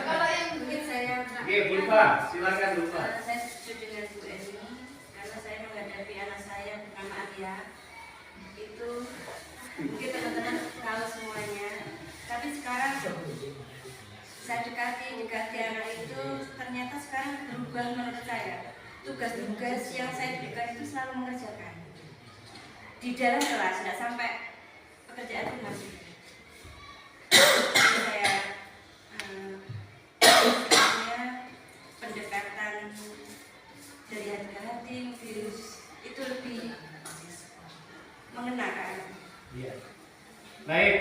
Speaker 2: Kalau yang mungkin saya
Speaker 1: Oke, Bu Ulfa, silakan Bu Ulfa.
Speaker 5: Saya setuju dengan Bu Eni karena saya menghadapi anak saya bernama Arya. Itu mungkin teman-teman tahu semuanya. Tapi sekarang saya dekati anak itu ternyata sekarang berubah menurut saya. Tugas-tugas yang saya berikan itu selalu mengerjakan di dalam kelas, tidak sampai pekerjaan itu masih. Saya pendekatan dari hati ke hati itu lebih mengenakan.
Speaker 1: Iya. Baik.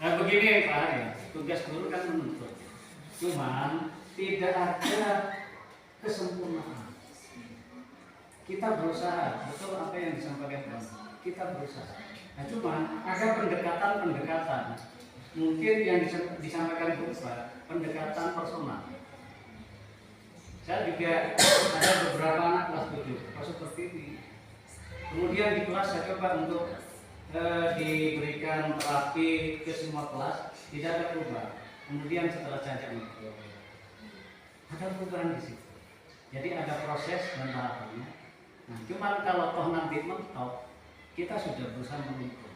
Speaker 1: Nah begini Pak ya, tugas guru kan menuntut. Cuman tidak ada kesempurnaan. Kita berusaha, betul apa yang disampaikan Bang. Kita berusaha. Nah cuman ada pendekatan. Mungkin yang disampaikan Bu Ulfa, pendekatan personal. Saya juga ada beberapa anak kelas 7 seperti ini. Kemudian di kelas saya coba untuk diberikan terapi ke semua kelas, tidak ada perubahan. Kemudian setelah saya ngobrol, ada perubahan di situ. Jadi ada proses dan tahapannya. Nah, cuman kalau toh nanti mentok, kita sudah berusaha menuntun.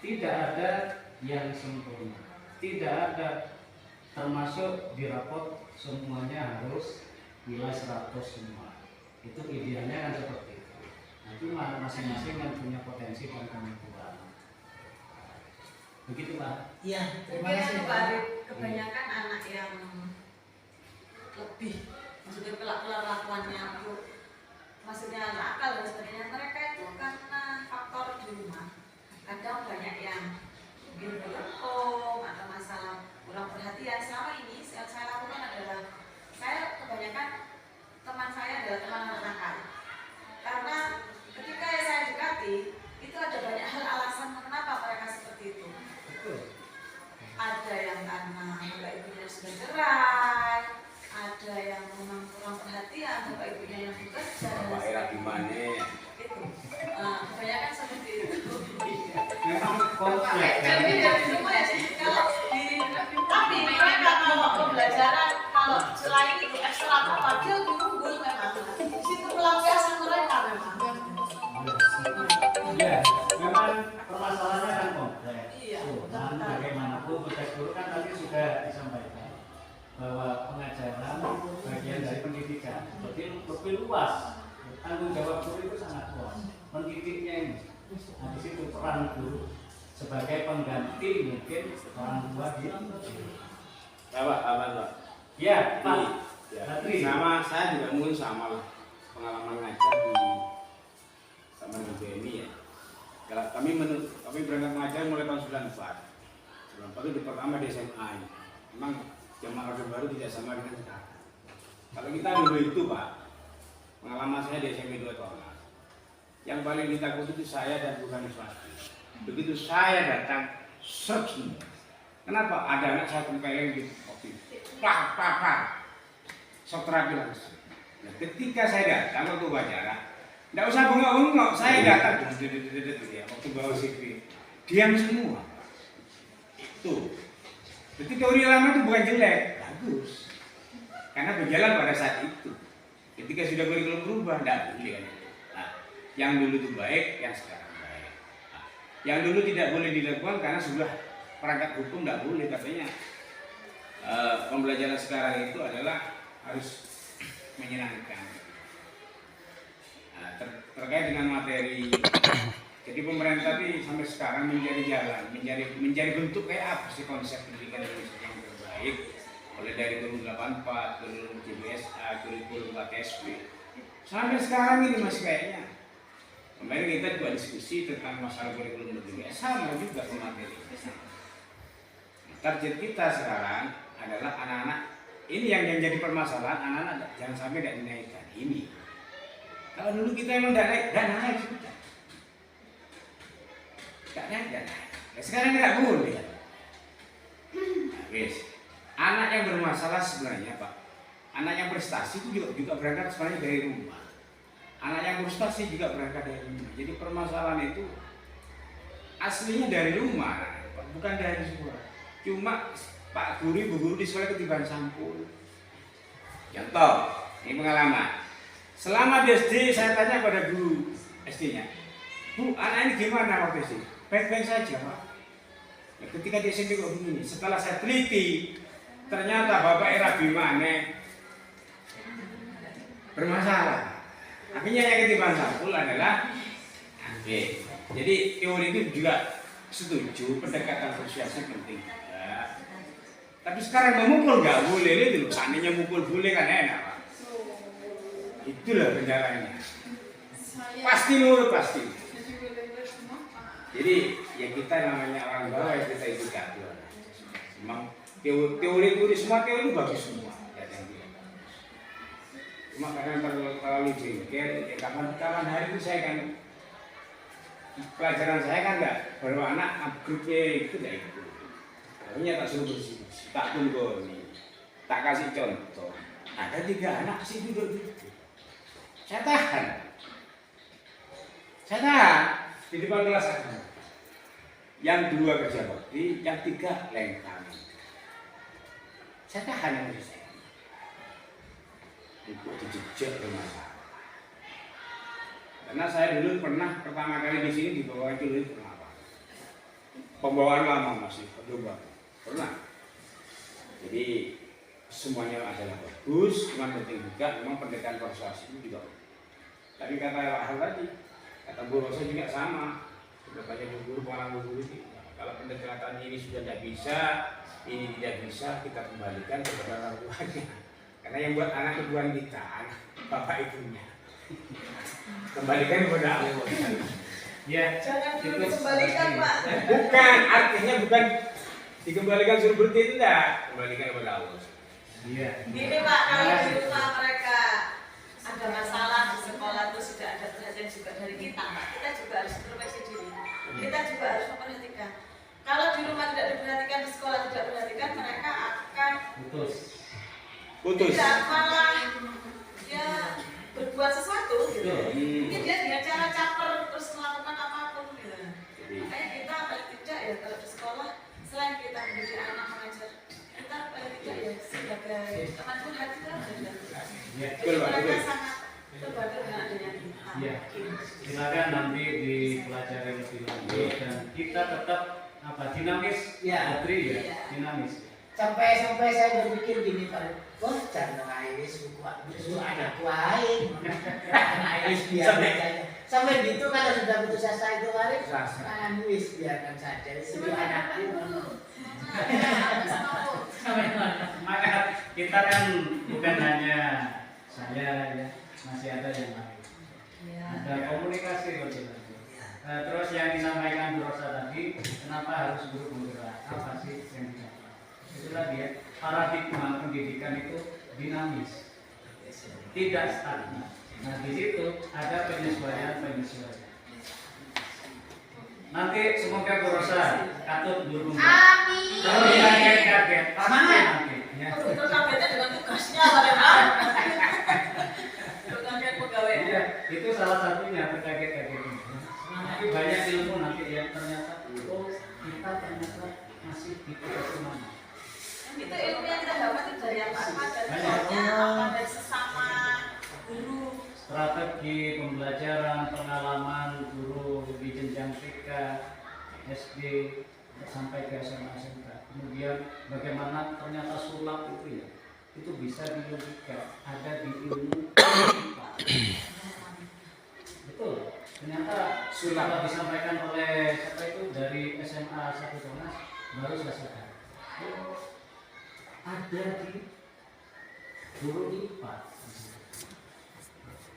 Speaker 1: Tidak ada yang sempurna, tidak ada, termasuk di rapot semuanya harus nilai 100 semua. Itu idealnya kan seperti itu. Nah, cuma masing-masing kan punya potensi dan kemampuan. Begitu Pak.
Speaker 4: Iya, terima
Speaker 3: Mungkin
Speaker 4: kasih
Speaker 3: yang
Speaker 4: Pak.
Speaker 3: Pak, kebanyakan anak yang lebih, maksudnya kelakuannya itu, maksudnya nakal dan sebagainya, mereka itu karena faktor di rumah. Kadang banyak yang mungkin berhukum atau masalah kurang perhatian. Selama ini yang saya lakukan adalah, saya kebanyakan teman saya adalah teman
Speaker 1: kompleks.
Speaker 3: Jadi dari semua ya, kalau di tapi mereka kalau pembelajaran kalau selain itu ekstra apa dia unggul memang di situ pelampiasan mereka memang.
Speaker 1: Iya, memang permasalahannya kan kompleks.
Speaker 3: Iya.
Speaker 1: Dan bagaimanapun konteks guru kan tadi sudah disampaikan bahwa pengajaran bagian dari pendidikan, lebih luas. Tanggung jawab guru itu sangat luas. Mendidiknya ini, nah di situ peran guru sebagai pengganti mungkin orang tua di.
Speaker 6: Ya Pak, aman Pak.
Speaker 1: Ya, Pak.
Speaker 6: Ya,
Speaker 1: Patri.
Speaker 6: sama saya juga mungkin sama lah pengalaman ngajar di sama di BMI ya. Kalau kami berangkat mengajar mulai tahun 94. 94 itu pertama di SMA. Memang zaman Orde Baru tidak sama dengan sekarang. Kalau kita dulu itu Pak, pengalaman saya di SMP 2 tahun. Yang paling ditakuti itu saya dan bukan swasti. Begitu saya datang, serp semua. Kenapa? Ada anak saya tempelin di kopi. Pak. Sok terapi langsung. Nah, ketika saya datang waktu upacara, tidak usah bengok-bengok, saya datang. Waktu bawa CV, diam semua. Itu. Jadi teori lama itu bukan jelek, bagus. Karena berjalan pada saat itu. Ketika sudah kurikulum berubah, tidak boleh kan. Nah, yang dulu itu baik, yang sekarang baik. Nah, yang dulu tidak boleh dilakukan karena sudah perangkat hukum tidak boleh katanya. Pembelajaran sekarang itu adalah harus menyenangkan. Nah, terkait dengan materi, jadi pemerintah ini sampai sekarang mencari jalan, mencari bentuk kayak apa sih konsep pendidikan Indonesia yang terbaik, mulai dari kurikulum 84, kurikulum JBSA, kurikulum KTSP. Sampai sekarang ini masih kayaknya. Kemarin kita juga diskusi tentang masalah kurikulum negeri, sama juga materi. Target kita sekarang adalah anak-anak ini yang jadi permasalahan, anak-anak jangan sampai tidak dinaikkan ini. Kalau dulu kita emang tidak naik sudah. Tidak naik. Sekarang tidak boleh. Nah, anak yang bermasalah sebenarnya Pak, anak yang prestasi itu juga berangkat sebenarnya dari rumah. Anak yang prestasi juga berangkat dari rumah. Jadi permasalahan itu aslinya dari rumah, bukan dari sekolah. Cuma Pak Guru, Ibu Guru di sekolah ketiban sampul. Contoh, ini pengalaman. Selama di SD saya tanya pada guru SD-nya, Bu, anak ini gimana waktu SD? Baik-baik saja Pak. Nah, ketika di SMP kok begini, setelah saya teliti, ternyata Bapak era Bimane bermasalah. Akhirnya yang ketiban sampul adalah AB. Jadi teori itu juga setuju, pendekatan persuasif penting. Tapi sekarang memukul nggak boleh, itu seandainya mukul boleh kan enak Pak. Itulah kendalanya. Pasti nurut pasti. Jadi ya kita namanya orang bawah ya kita ikut atur. Memang teori semua teori bagus semua. Cuma kadang terlalu jengkel. Kapan hari itu saya kan pelajaran saya kan nggak baru anak grupnya itu tidak ikut. Akhirnya tak suruh bersih, tak tunggu nih, tak kasih contoh. Ada 3 anak sih duduk. Saya tahan di depan kelas aku. Yang 2 kerja bakti, yang 3 lengkap. Saya tahan yang saya. Itu dijejak rumah saya. Karena saya dulu pernah pertama kali di sini dibawa itu dulu kenapa? Pembawaan lama masih berubah. Pernah. Jadi semuanya adalah bagus, cuma penting juga memang pendekatan persuasi itu juga. Tapi kata Ahal tadi, kata Bu Rosa juga sama. Sudah banyak guru pengalaman guru ini. Kalau pendekatan ini sudah tidak bisa, ini tidak bisa, kita kembalikan kepada orang tuanya. Karena yang buat anak keduaan kita, anak bapak ibunya. Kembalikan kepada Allah. Ya.
Speaker 3: Jangan dulu dikembalikan Pak.
Speaker 6: Bukan, artinya bukan dikembalikan suruh bertindak, kembalikan kepada Allah. Iya.
Speaker 3: Gini Pak, kalau di rumah mereka ada masalah di sekolah itu sudah ada perhatian juga dari kita Pak. Kita juga harus introspeksi diri. Kita juga harus memperhatikan. Kalau di rumah tidak diperhatikan, di sekolah tidak diperhatikan, mereka akan
Speaker 6: Putus.
Speaker 3: tidak malah ya berbuat sesuatu gitu.
Speaker 6: Mungkin
Speaker 3: dia cara caper terus melakukan apapun gitu. Makanya kita paling tidak
Speaker 1: Ya.
Speaker 6: Betul, Pak, betul.
Speaker 5: sangat terbantu dengan adanya kita.
Speaker 1: Ya, silakan nanti dipelajari lebih lanjut dan kita tetap dinamis,
Speaker 4: Ya.
Speaker 1: Putri ya,
Speaker 5: Iya.
Speaker 1: dinamis.
Speaker 4: Sampai saya berpikir gini Pak, wah jangan air suku anakku air, air biarkan saja. Sampai gitu kalau sudah putus asa itu kemarin, wis biarkan saja suku anakku.
Speaker 1: Maka kita kan bukan hanya saya ya, masih ada yang lain. Ada komunikasi berjalan. Terus yang disampaikan Bu Rosa tadi, kenapa harus guru penggerak? Apa sih yang didapat? Itulah dia, paradigma pendidikan itu dinamis, tidak stagnan. Nah di situ ada penyesuaian. Nanti semoga Bu Rosa katut guru penggerak.
Speaker 5: Amin.
Speaker 1: Kalau dia kaget, pasti nanti. Ya.
Speaker 5: Betul kagetnya dengan tugasnya Pak. Kaget pegawai.
Speaker 1: Iya, itu salah satunya berkaget-kaget ini. Tapi banyak ilmu nanti yang ternyata kita ternyata masih di posisi mana.
Speaker 5: Itu ilmu yang kita dapat itu dari apa? Dari
Speaker 1: Banyak.
Speaker 5: keluarga, apa dari sesama guru.
Speaker 1: Strategi pembelajaran, pengalaman guru di jenjang TK, SD sampai ke SMA SMK. Kemudian bagaimana ternyata sulap itu ya, itu bisa dilogika ada di ilmu IPA. Betul. Ternyata sulap disampaikan oleh siapa itu dari SMA 1 Tunas baru saya sadar. Oh, ada di guru IPA.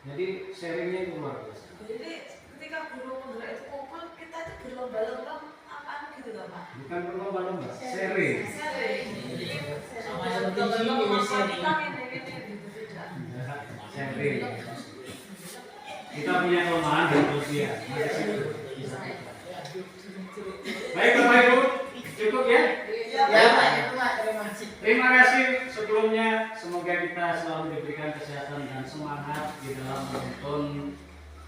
Speaker 1: Jadi sharingnya itu luar biasa.
Speaker 5: Jadi ketika guru penggerak itu kumpul, kita itu berlomba-lomba apaan gitu kan Pak?
Speaker 1: Bukan berlomba-lomba, sharing.
Speaker 5: Sharing.
Speaker 4: Sama seperti ini, sharing.
Speaker 1: Sharing. Kita punya kelemahan dan kelebihan. Baik Bapak Ibu, cukup ya?
Speaker 4: Ya Pak, itu Pak, terima kasih.
Speaker 1: Terima kasih sebelumnya. Semoga kita selalu diberikan kesehatan dan semangat di dalam menuntun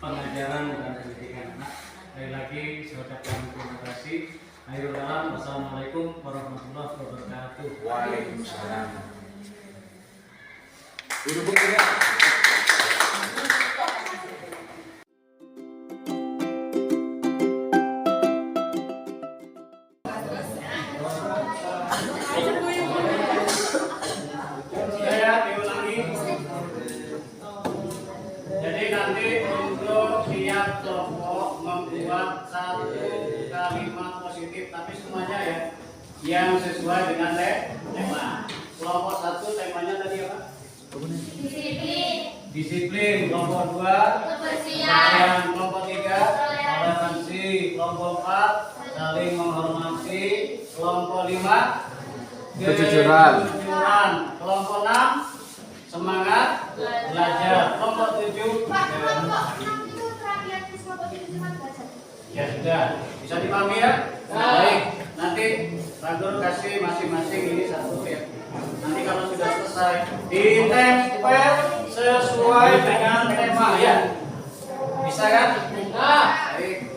Speaker 1: pengajaran dan pendidikan anak. Sekali lagi saya ucapkan terima kasih. Akhirul kalam, wassalamualaikum warahmatullahi wabarakatuh.
Speaker 6: Waalaikumsalam. Guru penggerak.
Speaker 1: Saya diulangi. Jadi nanti untuk tiap kelompok membuat satu kalimat positif, tapi semuanya ya yang sesuai dengan tema. Kelompok 1 temanya tadi apa? Disiplin. Kelompok 2 kebersihan. Kelompok 3 toleransi. Kelompok 4 saling menghormati. Kelompok 5
Speaker 6: Kejujuran.
Speaker 1: Kelompok 6 semangat belajar. Kelompok 7 ya sudah bisa dipahami ya. Baik, nanti Pak Guru kasih masing-masing ini satu ya. Nanti kalau sudah selesai ditempel sesuai dengan tema ya. Bisa kan? Baik.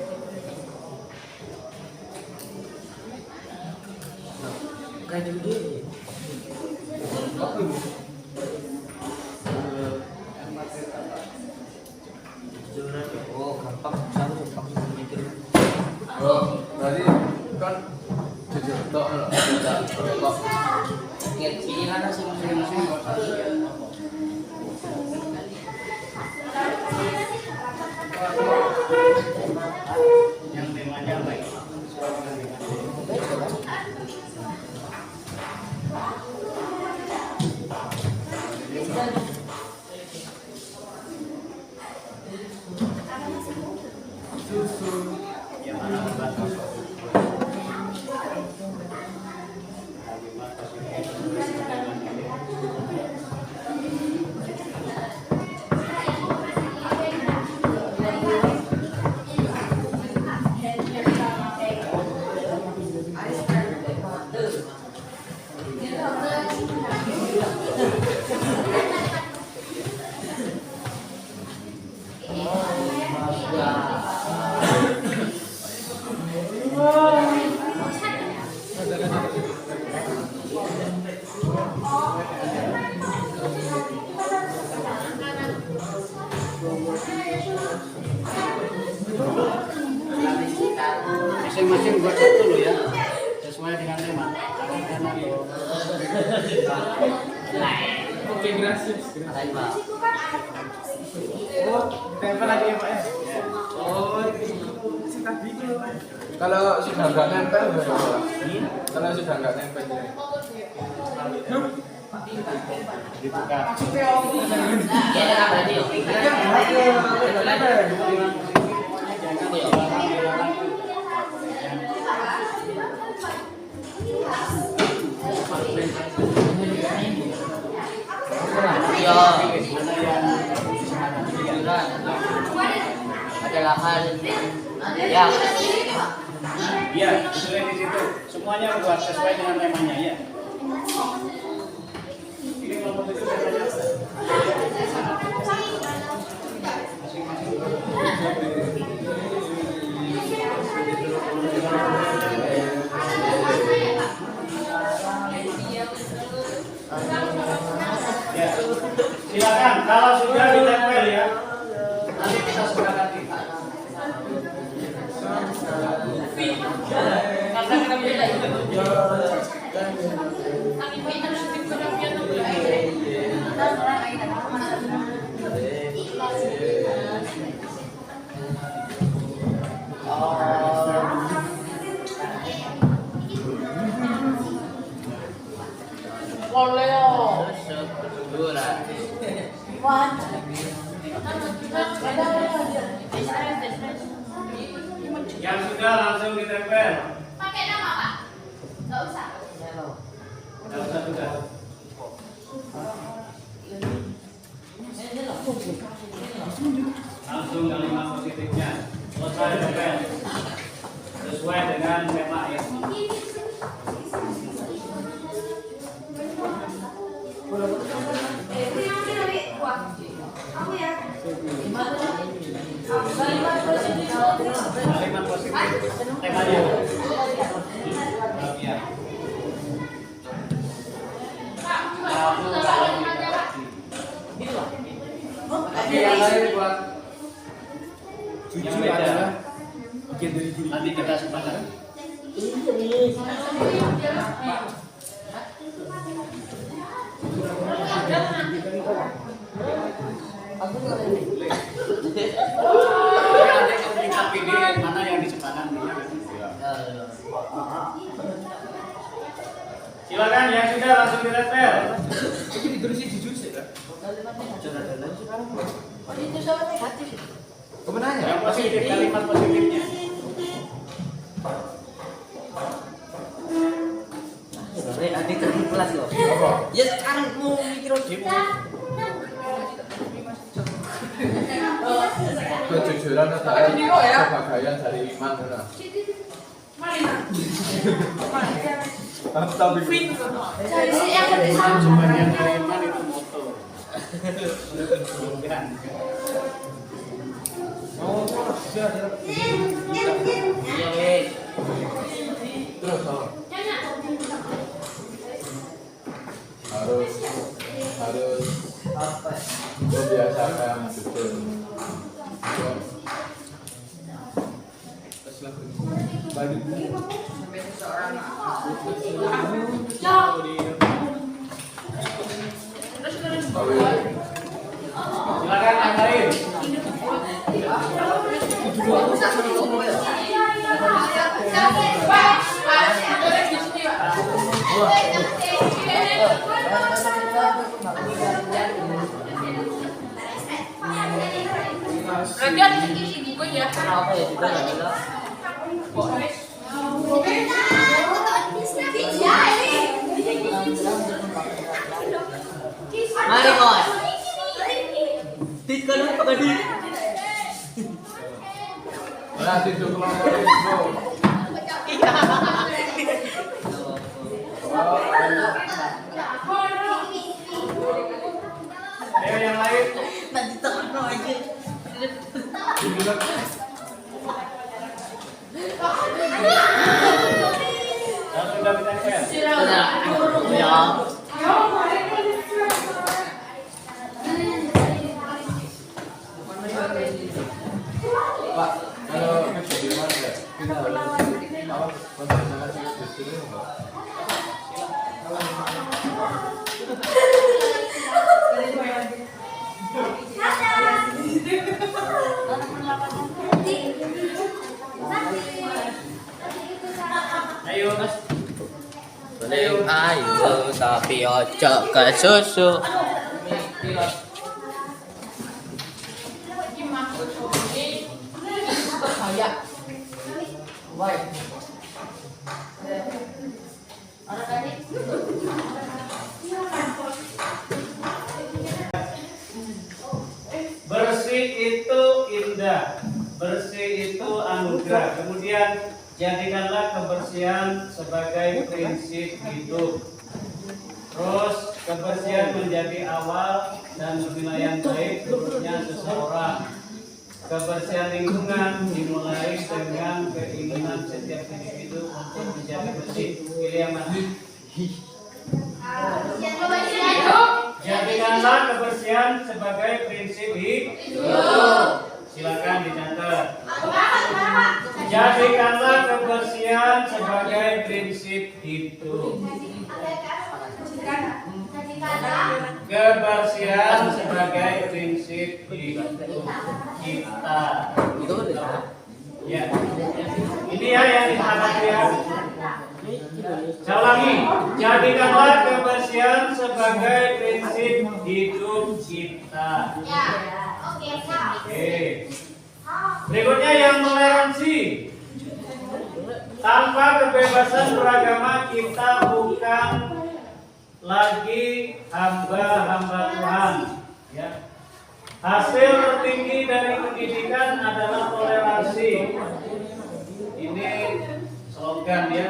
Speaker 6: Oh, berarti kan jujur tok lho.
Speaker 1: Yang temanya baik. Yang mana masing-masing buat satu loh ya, sesuai dengan tema.
Speaker 7: Oke, gracias.
Speaker 1: Baik, Pak.
Speaker 7: Oh, tempel lagi ya Pak ya? Oh, kalau sudah nggak nempel gimana Pak? Kalau sudah nggak nempel
Speaker 1: adalah hal yang
Speaker 6: Iya, sesuai di situ. Semuanya buat sesuai dengan temanya ya. Ini kelompok itu temanya apa? Ya, silakan kalau sudah ditempel ya. Nanti kita sepakati. Yang sudah langsung ditempel.
Speaker 2: Pakai nama Pak? Nggak usah.
Speaker 6: Nggak usah sudah. Langsung kalimat positifnya. Selesai tempel. Sesuai dengan tema ya. Kalimat positif temanya. Ya.
Speaker 7: Tapi yang lain buat
Speaker 6: Yang beda. Nanti kita sepakati. Nanti kita pilih mana yang disepakati. Silakan yang sudah langsung ditempel.
Speaker 7: ini ditulis jujur sih kan? Kemenanya?
Speaker 6: Yang positif, kalimat positifnya.
Speaker 1: nanti kelas loh. Ya sekarang mau mikir
Speaker 7: Kejujuran adalah kebahagiaan dari iman. Tapi
Speaker 6: Sebagian dari iman itu moto. Bukan.
Speaker 7: terus harus membiasakan jujur. Bagi
Speaker 6: Silakan yang lain.
Speaker 2: Berarti harus isi buku ya.
Speaker 1: apa ya juga nggak ada. Mari bos. Tiga lu tadi.
Speaker 7: nanti itu kelompok itu.
Speaker 6: Ayo yang lain.
Speaker 1: Nanti tekan aja.
Speaker 6: Yang sudah ditempel.
Speaker 1: Ya.
Speaker 7: Pak, kalau kejujuran ya, kita harus Neng ayu tapi ojo ke susu.
Speaker 1: Bersih itu indah, bersih itu anugerah. Kemudian jadikanlah kebersihan sebagai prinsip hidup. Terus kebersihan menjadi awal dan penilaian baik seluruhnya seseorang. Kebersihan lingkungan dimulai dengan keinginan setiap individu untuk menjadi bersih. Pilih yang mana? Jadikanlah kebersihan sebagai prinsip hidup. Silakan dicatat. Jadikanlah kebersihan sebagai prinsip hidup. Kebersihan sebagai prinsip hidup kita. Ya. Ini ya yang dicatat ya. Saya ulangi, jadikanlah kebersihan sebagai prinsip hidup kita. Oke. Berikutnya yang toleransi. Tanpa kebebasan beragama kita bukan lagi hamba-hamba Tuhan. Ya. Hasil tertinggi dari pendidikan adalah toleransi. Ini slogan ya.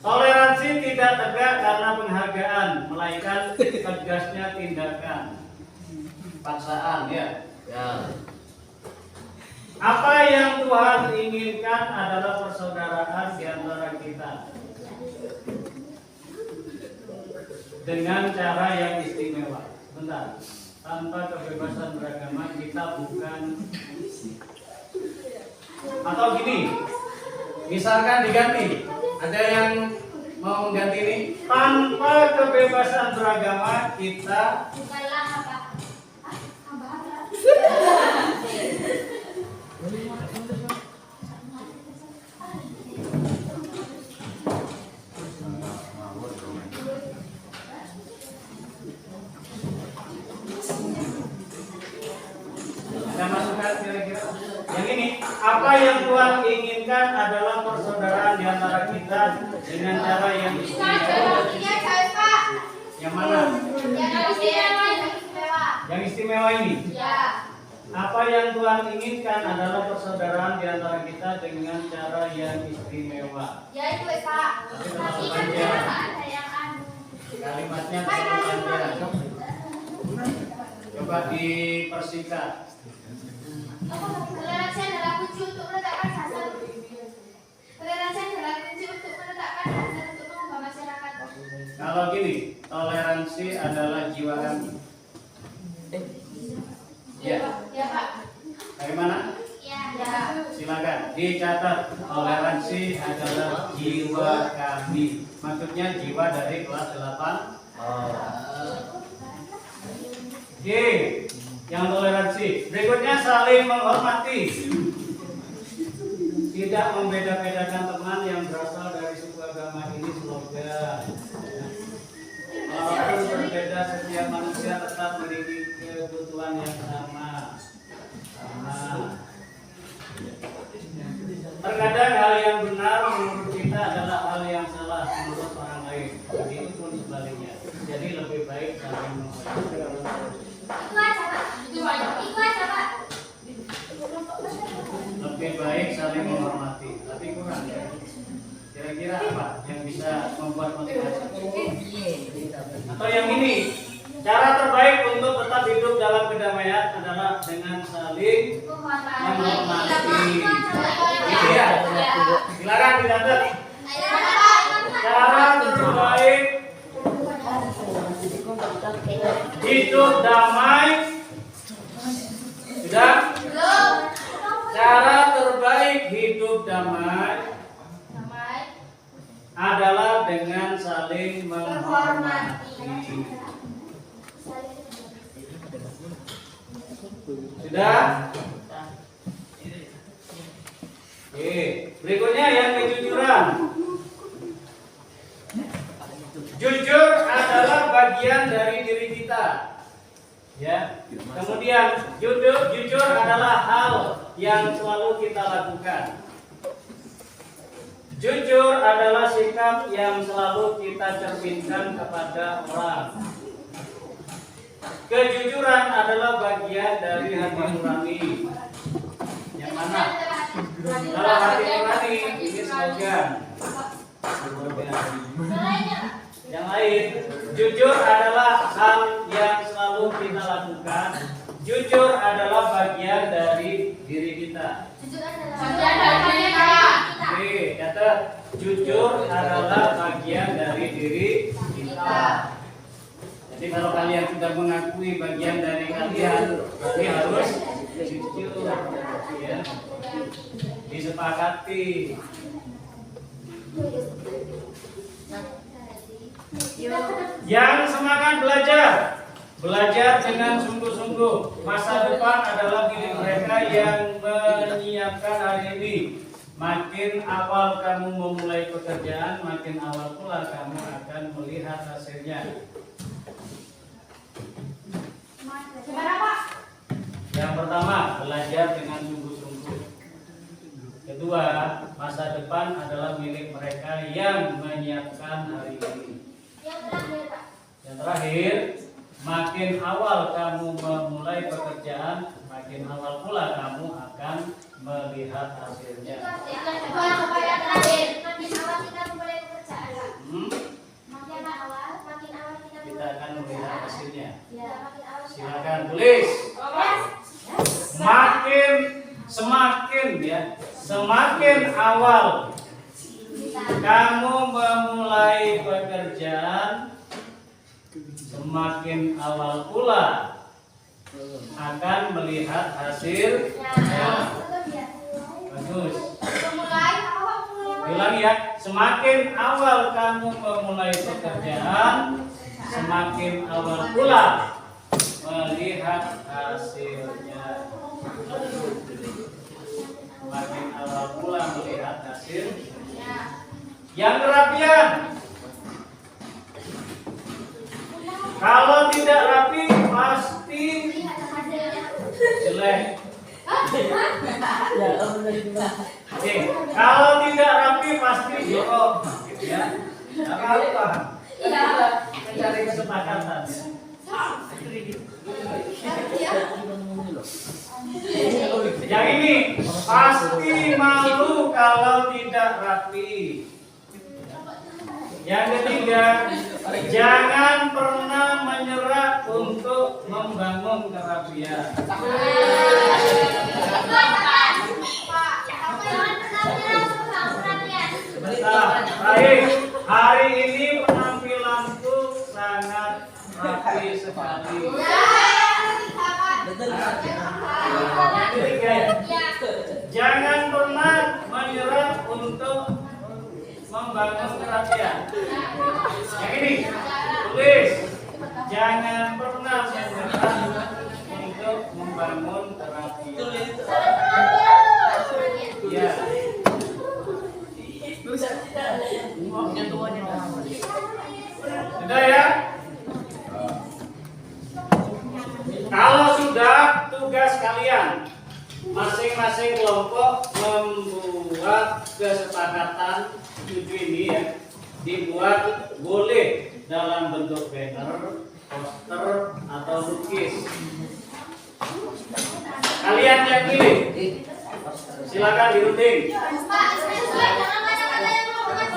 Speaker 1: Toleransi tidak tegak karena penghargaan, melainkan tegasnya tindakan. Paksaan ya. Apa yang Tuhan inginkan adalah persaudaraan di antara kita dengan cara yang istimewa. Bentar, tanpa kebebasan beragama kita bukan. Atau gini, misalkan diganti, ada yang mau mengganti ini. Tanpa kebebasan beragama kita ada masukan kira-kira? Yang ini, apa yang Tuhan inginkan adalah persaudaraan di antara kita dengan cara yang istimewa. Yang mana? Yang istimewa ini? Apa yang Tuhan inginkan adalah persaudaraan di antara kita dengan cara yang istimewa. Tapi terlalu panjang. Kalimatnya terlalu panjang. Coba dipersingkat.
Speaker 8: Toleransi adalah kunci untuk meletakkan dasar. Toleransi adalah kunci untuk meletakkan dasar untuk mengubah masyarakat.
Speaker 1: Kalau gini, toleransi adalah jiwa kami. Ya.
Speaker 8: Ya, Pak.
Speaker 1: Dari mana?
Speaker 8: Ya.
Speaker 1: Silakan dicatat. Toleransi adalah jiwa kami. Maksudnya jiwa dari kelas 8. Oke. Yang toleransi. Berikutnya saling menghormati. Tidak membeda-bedakan teman yang berasal dari suku agama, ini slogan. Walaupun berbeda, setiap manusia tetap memiliki kebutuhan yang sama. Terkadang hal yang benar menurut kita adalah hal yang salah menurut orang lain. Begitu pun sebaliknya. Jadi lebih baik saling menghormati.
Speaker 8: Itu aja, Pak.
Speaker 1: Lebih baik saling menghormati. Tapi kurang ya. Kira-kira apa yang bisa membuat motivasi? Atau yang ini, cara terbaik untuk tetap hidup dalam kedamaian adalah dengan saling menghormati. Gitu ya. Silakan dicatat. Cara terbaik hidup damai. Sudah? Cara terbaik hidup damai adalah dengan saling menghormati. Sudah? Oke, berikutnya yang kejujuran. bagian dari diri kita. Ya. Kemudian jujur adalah hal yang selalu kita lakukan. Jujur adalah sikap yang selalu kita cerminkan kepada orang. Kejujuran adalah bagian dari hati nurani. Yang mana? Kalau hati nurani ini slogan. Yang lain, jujur adalah hal yang selalu kita lakukan. Jujur adalah bagian dari diri kita. Oke, catat. Jujur adalah bagian dari diri kita. Jadi kalau kalian sudah mengakui bagian dari kalian, berarti harus jujur. Ya. Disepakati. Yang semangat belajar dengan sungguh-sungguh. Masa depan adalah milik mereka yang menyiapkan hari ini. Makin awal kamu memulai pekerjaan, makin awal pula kamu akan melihat hasilnya. Yang pertama, belajar dengan sungguh-sungguh. Kedua, masa depan adalah milik mereka yang menyiapkan hari ini. Yang terakhir, makin awal kamu memulai pekerjaan, makin awal pula kamu akan melihat hasilnya. Kita akan melihat hasilnya. Silakan tulis. Semakin awal kamu memulai pekerjaan, semakin awal pula akan melihat hasilnya. Bagus. Ulang ya. Semakin awal kamu memulai pekerjaan, semakin awal pula melihat hasilnya. Semakin awal pula melihat hasilnya. Yang kerapian. Kalau tidak rapi pasti jelek. Oke, kalau tidak rapi pasti jorok, gitu ya. Apa apa? Mencari kesepakatan. Yang ini pasti malu kalau tidak rapi. Yang ketiga, jangan pernah menyerah untuk membangun kerapian. Sebentar, baik. Hari ini penampilanku sangat rapi sekali. Yang ketiga, jangan pernah menyerah untuk membangun kerapian. Yang ini, tulis. Jangan pernah menyerah untuk membangun kerapian. Ya. Sudah ya? Kalau sudah, tugas kalian masing-masing kelompok membuat kesepakatan 7 ini ya, dibuat boleh dalam bentuk banner, poster atau lukis. Kalian yang pilih, silakan dirunding.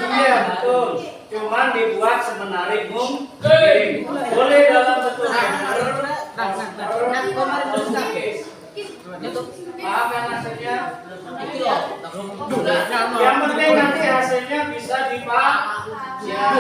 Speaker 1: Iya betul, cuman dibuat semenarik mungkin. Boleh dalam bentuk banner, poster atau lukis. Paham kan hasilnya? Yang penting nanti hasilnya bisa dipakai. Ya.